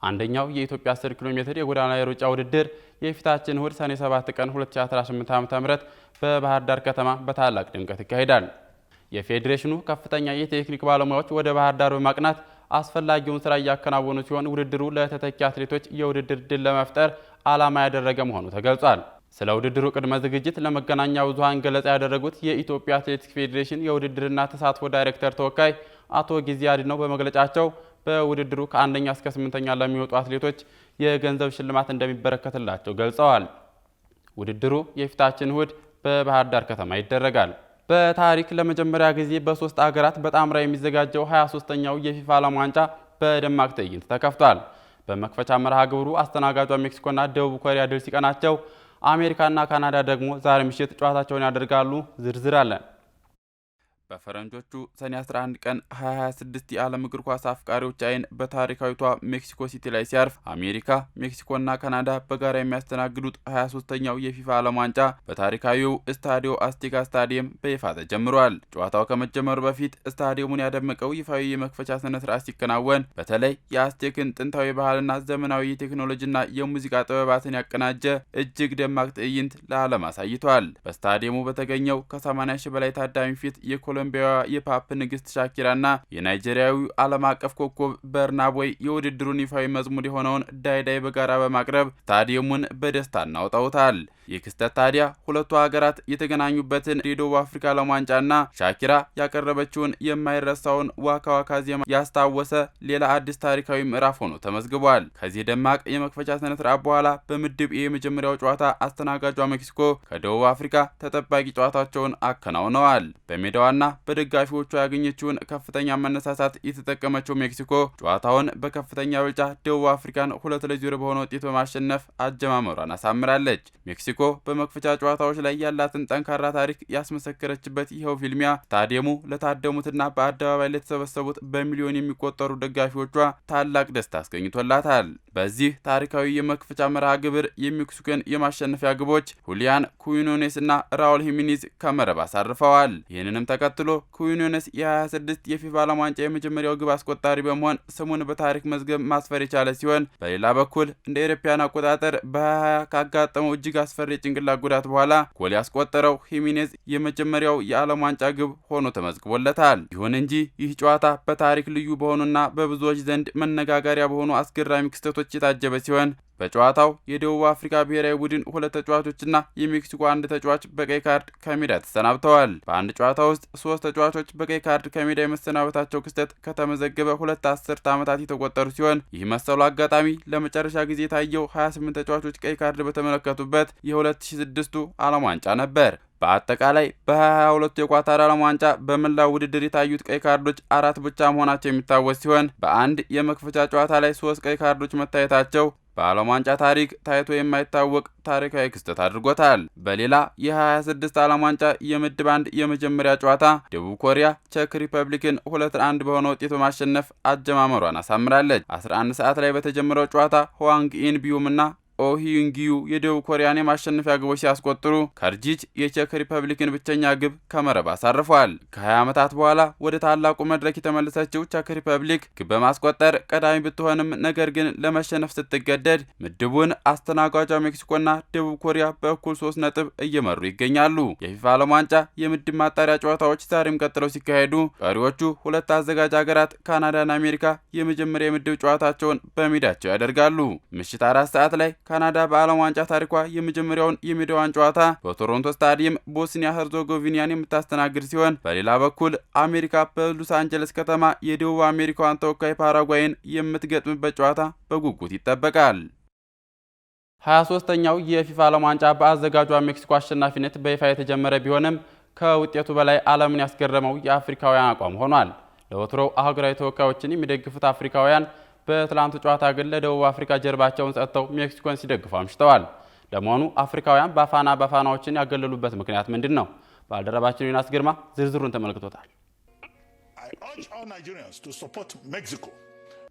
S19: አንደኛው የኢትዮጵያ 10 ኪሎ ሜትር የጎዳና ላይ ሩጫ ውድድር የፊታችን እሁድ ሰኔ 7 ቀን 2018 ዓ.ም በባህር ዳር ከተማ በታላቅ ድምቀት ይካሄዳል። የፌዴሬሽኑ ከፍተኛ የቴክኒክ ባለሙያዎች ወደ ባህር ዳር በማቅናት አስፈላጊውን ስራ እያከናወኑ ሲሆን ውድድሩ ለተተኪ አትሌቶች የውድድር ድል ለመፍጠር ዓላማ ያደረገ መሆኑ ተገልጿል። ስለ ውድድሩ ቅድመ ዝግጅት ለመገናኛ ብዙሃን ገለጻ ያደረጉት የኢትዮጵያ አትሌቲክስ ፌዴሬሽን የውድድርና ተሳትፎ ዳይሬክተር ተወካይ አቶ ጊዜ አድነው በመግለጫቸው በውድድሩ ከአንደኛ እስከ 8ኛ ለሚወጡ አትሌቶች የገንዘብ ሽልማት እንደሚበረከትላቸው ገልጸዋል። ውድድሩ የፊታችን እሁድ በባህር ዳር ከተማ ይደረጋል። በታሪክ ለመጀመሪያ ጊዜ በ3 አገራት በጣምራ የሚዘጋጀው 23ኛው የፊፋ ዓለም ዋንጫ በደማቅ ትዕይንት ተከፍቷል። በመክፈቻ መርሃ ግብሩ አስተናጋጇ ሜክሲኮና ደቡብ ኮሪያ ድል ሲቀናቸው አሜሪካና ካናዳ ደግሞ ዛሬ ምሽት ጨዋታቸውን ያደርጋሉ። ዝርዝር አለን። በፈረንጆቹ ሰኔ 11 ቀን 2026 የዓለም እግር ኳስ አፍቃሪዎች አይን በታሪካዊቷ ሜክሲኮ ሲቲ ላይ ሲያርፍ አሜሪካ፣ ሜክሲኮና ካናዳ በጋራ የሚያስተናግዱት 23ኛው የፊፋ ዓለም ዋንጫ በታሪካዊው ስታዲዮ አስቴካ ስታዲየም በይፋ ተጀምሯል። ጨዋታው ከመጀመሩ በፊት ስታዲየሙን ያደመቀው ይፋዊ የመክፈቻ ስነ ስርዓት ሲከናወን በተለይ የአስቴክን ጥንታዊ ባህልና ዘመናዊ የቴክኖሎጂና የሙዚቃ ጥበባትን ያቀናጀ እጅግ ደማቅ ትዕይንት ለዓለም አሳይቷል። በስታዲየሙ በተገኘው ከ80 ሺህ በላይ ታዳሚ ፊት የኮሎምቢያዋ የፓፕ ንግስት ሻኪራና የናይጄሪያዊው ዓለም አቀፍ ኮከብ በርና ቦይ የውድድሩን ይፋዊ መዝሙር የሆነውን ዳይዳይ በጋራ በማቅረብ ስታዲየሙን በደስታ አናውጠውታል። ይህ ክስተት ታዲያ ሁለቱ ሀገራት የተገናኙበትን የደቡብ አፍሪካ ዓለም ዋንጫና ሻኪራ ያቀረበችውን የማይረሳውን ዋካ ዋካ ዜማ ያስታወሰ ሌላ አዲስ ታሪካዊ ምዕራፍ ሆኖ ተመዝግቧል። ከዚህ ደማቅ የመክፈቻ ስነ ስርዓት በኋላ በምድብ ኤ የመጀመሪያው ጨዋታ አስተናጋጇ ሜክሲኮ ከደቡብ አፍሪካ ተጠባቂ ጨዋታቸውን አከናውነዋል። በሜዳዋና በደጋፊዎቿ ያገኘችውን ከፍተኛ መነሳሳት የተጠቀመችው ሜክሲኮ ጨዋታውን በከፍተኛ ብልጫ ደቡብ አፍሪካን 2-0 በሆነ ውጤት በማሸነፍ አጀማመሯን አሳምራለች። ሜክሲኮ በመክፈቻ ጨዋታዎች ላይ ያላትን ጠንካራ ታሪክ ያስመሰከረችበት ይኸው ፊልሚያ ስታዲየሙ ለታደሙትና በአደባባይ ለተሰበሰቡት በሚሊዮን የሚቆጠሩ ደጋፊዎቿ ታላቅ ደስታ አስገኝቶላታል። በዚህ ታሪካዊ የመክፈቻ መርሃ ግብር የሜክሲኮን የማሸነፊያ ግቦች ሁሊያን ኩዊኖኔስ እና ራውል ሂሚኒዝ ከመረብ አሳርፈዋል። ይህንንም ተከትሎ ኩዊኖኔስ የ26 የፊፋ ዓለም ዋንጫ የመጀመሪያው ግብ አስቆጣሪ በመሆን ስሙን በታሪክ መዝገብ ማስፈር የቻለ ሲሆን በሌላ በኩል እንደ አውሮፓውያን አቆጣጠር በ2020 ካጋጠመው እጅግ አስፈሪ የጭንቅላት ጉዳት በኋላ ጎል ያስቆጠረው ሂሚኔዝ የመጀመሪያው የዓለም ዋንጫ ግብ ሆኖ ተመዝግቦለታል። ይሁን እንጂ ይህ ጨዋታ በታሪክ ልዩ በሆኑና በብዙዎች ዘንድ መነጋገሪያ በሆኑ አስገራሚ ክስተቶች የታጀበ ሲሆን በጨዋታው የደቡብ አፍሪካ ብሔራዊ ቡድን 2 ተጫዋቾችና የሜክሲኮ 1 ተጫዋች በቀይ ካርድ ከሜዳ ተሰናብተዋል። በአንድ ጨዋታ ውስጥ 3 ተጫዋቾች በቀይ ካርድ ከሜዳ የመሰናበታቸው ክስተት ከተመዘገበ 2 አስርት ዓመታት የተቆጠሩ ሲሆን ይህ መሰሉ አጋጣሚ ለመጨረሻ ጊዜ የታየው 28 ተጫዋቾች ቀይ ካርድ በተመለከቱበት የ2006 ዓለም ዋንጫ ነበር። በአጠቃላይ በ22 የኳታር ዓለም ዋንጫ በመላው ውድድር የታዩት ቀይ ካርዶች 4 ብቻ መሆናቸው የሚታወስ ሲሆን በአንድ የመክፈቻ ጨዋታ ላይ 3 ቀይ ካርዶች መታየታቸው በዓለም ዋንጫ ታሪክ ታይቶ የማይታወቅ ታሪካዊ ክስተት አድርጎታል። በሌላ የ26 ዓለም ዋንጫ የምድብ 1 የመጀመሪያ ጨዋታ ደቡብ ኮሪያ ቼክ ሪፐብሊክን 2-1 በሆነ ውጤት በማሸነፍ አጀማመሯን አሳምራለች። 11 ሰዓት ላይ በተጀመረው ጨዋታ ህዋንግ ኢንቢዩም እና ኦሂንጊዩ የደቡብ ኮሪያን የማሸነፊያ ግቦች ሲያስቆጥሩ ካርጂች የቼክ ሪፐብሊክን ብቸኛ ግብ ከመረብ አሳርፏል። ከ20 ዓመታት በኋላ ወደ ታላቁ መድረክ የተመለሰችው ቼክ ሪፐብሊክ ግብ በማስቆጠር ቀዳሚ ብትሆንም ነገር ግን ለመሸነፍ ስትገደድ ምድቡን አስተናጋጇ ሜክሲኮና ደቡብ ኮሪያ በእኩል 3 ነጥብ እየመሩ ይገኛሉ። የፊፋ ዓለም ዋንጫ የምድብ ማጣሪያ ጨዋታዎች ዛሬም ቀጥለው ሲካሄዱ ቀሪዎቹ 2 አዘጋጅ ሀገራት ካናዳና አሜሪካ የመጀመሪያ የምድብ ጨዋታቸውን በሜዳቸው ያደርጋሉ። ምሽት 4 ሰዓት ላይ ካናዳ በዓለም ዋንጫ ታሪኳ የመጀመሪያውን የሜዳዋን ጨዋታ በቶሮንቶ ስታዲየም ቦስኒያ ሄርዞጎቪናን የምታስተናግድ ሲሆን በሌላ በኩል አሜሪካ በሎስ አንጀለስ ከተማ የደቡብ አሜሪካዋን ተወካይ ፓራጓይን የምትገጥምበት ጨዋታ በጉጉት ይጠበቃል። 23ኛው የፊፋ ዓለም ዋንጫ በአዘጋጇ ሜክሲኮ አሸናፊነት በይፋ የተጀመረ ቢሆንም ከውጤቱ በላይ ዓለምን ያስገረመው የአፍሪካውያን አቋም ሆኗል። ለወትሮው አህጉራዊ ተወካዮችን የሚደግፉት አፍሪካውያን በትላንቱ ጨዋታ ግን ለደቡብ አፍሪካ ጀርባቸውን ሰጥተው ሜክሲኮን ሲደግፉ አምሽተዋል። ለመሆኑ አፍሪካውያን ባፋናዎችን ያገለሉበት ምክንያት ምንድን ነው? ባልደረባችን ዮናስ ግርማ ዝርዝሩን ተመልክቶታል።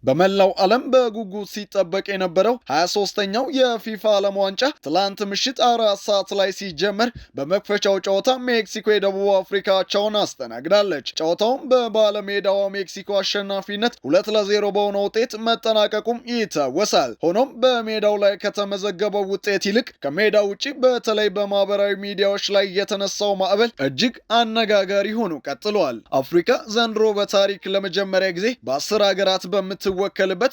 S20: በመላው ዓለም በጉጉት ሲጠበቅ የነበረው 23ኛው የፊፋ ዓለም ዋንጫ ትላንት ምሽት 4 ሰዓት ላይ ሲጀመር በመክፈቻው ጨዋታ ሜክሲኮ የደቡብ አፍሪካቸውን አስተናግዳለች። ጨዋታውም በባለሜዳዋ ሜክሲኮ አሸናፊነት 2-0 በሆነ ውጤት መጠናቀቁም ይታወሳል። ሆኖም በሜዳው ላይ ከተመዘገበው ውጤት ይልቅ ከሜዳ ውጪ በተለይ በማህበራዊ ሚዲያዎች ላይ የተነሳው ማዕበል እጅግ አነጋጋሪ ሆኖ ቀጥሏል። አፍሪካ ዘንድሮ በታሪክ ለመጀመሪያ ጊዜ በ10 ሀገራት በምትወከልበት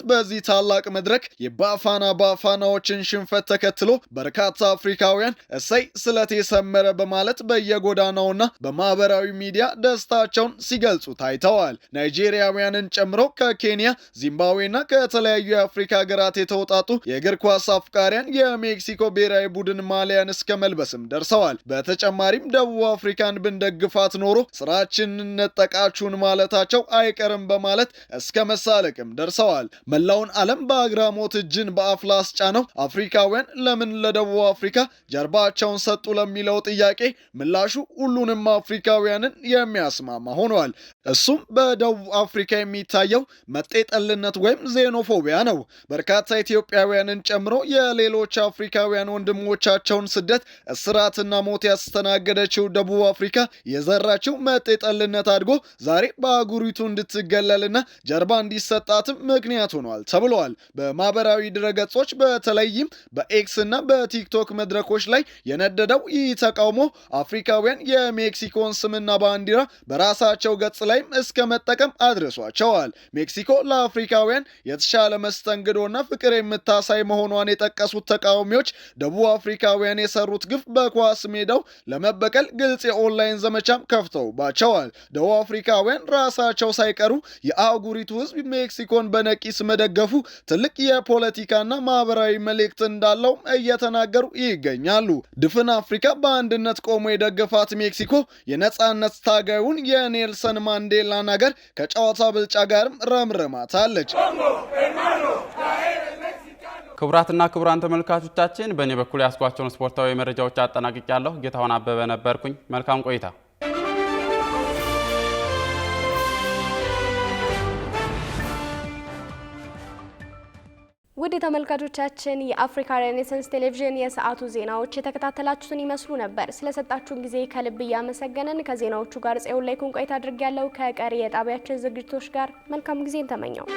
S20: በዚህ ታላቅ መድረክ የባፋናዎችን ሽንፈት ተከትሎ በርካታ አፍሪካውያን እሰይ ስለቴ ሰመረ በማለት በየጎዳናውና በማህበራዊ ሚዲያ ደስታቸውን ሲገልጹ ታይተዋል። ናይጄሪያውያንን ጨምሮ ከኬንያ፣ ዚምባብዌና ከተለያዩ የአፍሪካ ሀገራት የተውጣጡ የእግር ኳስ አፍቃሪያን የሜክሲኮ ብሔራዊ ቡድን ማሊያን እስከ መልበስም ደርሰዋል። በተጨማሪም ደቡብ አፍሪካን ብንደግፋት ኖሮ ስራችንን ነጠቃችሁን ማለታቸው አይቀርም በማለት እስከ መሳለቅም ደርሰዋል። መላውን ዓለም በአግራሞት እጅን በአፍ ላስጫነው አፍሪካውያን ለምን ለደቡብ አፍሪካ ጀርባቸውን ሰጡ ለሚለው ጥያቄ ምላሹ ሁሉንም አፍሪካውያንን የሚያስማማ ሆኗል። እሱም በደቡብ አፍሪካ የሚታየው መጤጠልነት ወይም ዜኖፎቢያ ነው። በርካታ ኢትዮጵያውያንን ጨምሮ የሌሎች አፍሪካውያን ወንድሞቻቸውን ስደት፣ እስራትና ሞት ያስተናገደችው ደቡብ አፍሪካ የዘራችው መጤጠልነት አድጎ ዛሬ በአህጉሪቱ እንድትገለልና ጀርባ እንዲሰጣትም ምክንያት ሆኗል ተብሏል። በማህበራዊ ድረገጾች በተለይም በኤክስ እና በቲክቶክ መድረኮች ላይ የነደደው ይህ ተቃውሞ አፍሪካውያን የሜክሲኮን ስምና ባንዲራ በራሳቸው ገጽ ላይም እስከ መጠቀም አድርሷቸዋል። ሜክሲኮ ለአፍሪካውያን የተሻለ መስተንግዶና ፍቅር የምታሳይ መሆኗን የጠቀሱት ተቃዋሚዎች ደቡብ አፍሪካውያን የሰሩት ግፍ በኳስ ሜዳው ለመበቀል ግልጽ የኦንላይን ዘመቻም ከፍተውባቸዋል። ደቡብ አፍሪካውያን ራሳቸው ሳይቀሩ የአህጉሪቱ ህዝብ ሜክሲኮን በነቂስ መደገፉ ትልቅ የፖለቲካና ማህበራዊ መልእክት እንዳለው እየተናገሩ ይገኛሉ። ድፍን አፍሪካ በአንድነት ቆሞ የደገፋት ሜክሲኮ የነጻነት ታጋዩን የኔልሰን ማንዴላን ሀገር ከጨዋታ ብልጫ ጋርም ረምርማታለች።
S19: ክቡራትና ክቡራን ተመልካቾቻችን በእኔ በኩል ያስኳቸውን ስፖርታዊ መረጃዎች አጠናቅቄያለሁ። ጌታሁን አበበ ነበርኩኝ። መልካም ቆይታ።
S1: ውድ ተመልካቾቻችን የአፍሪካ ሬኔሳንስ ቴሌቪዥን የሰዓቱ ዜናዎች የተከታተላችሁትን ይመስሉ ነበር። ስለሰጣችሁን ጊዜ ከልብ እያመሰገንን ከዜናዎቹ ጋር ጽዮን ላይ ቆይታ አድርጌያለሁ። ከቀሪ የጣቢያችን ዝግጅቶች ጋር መልካም ጊዜን ተመኘው።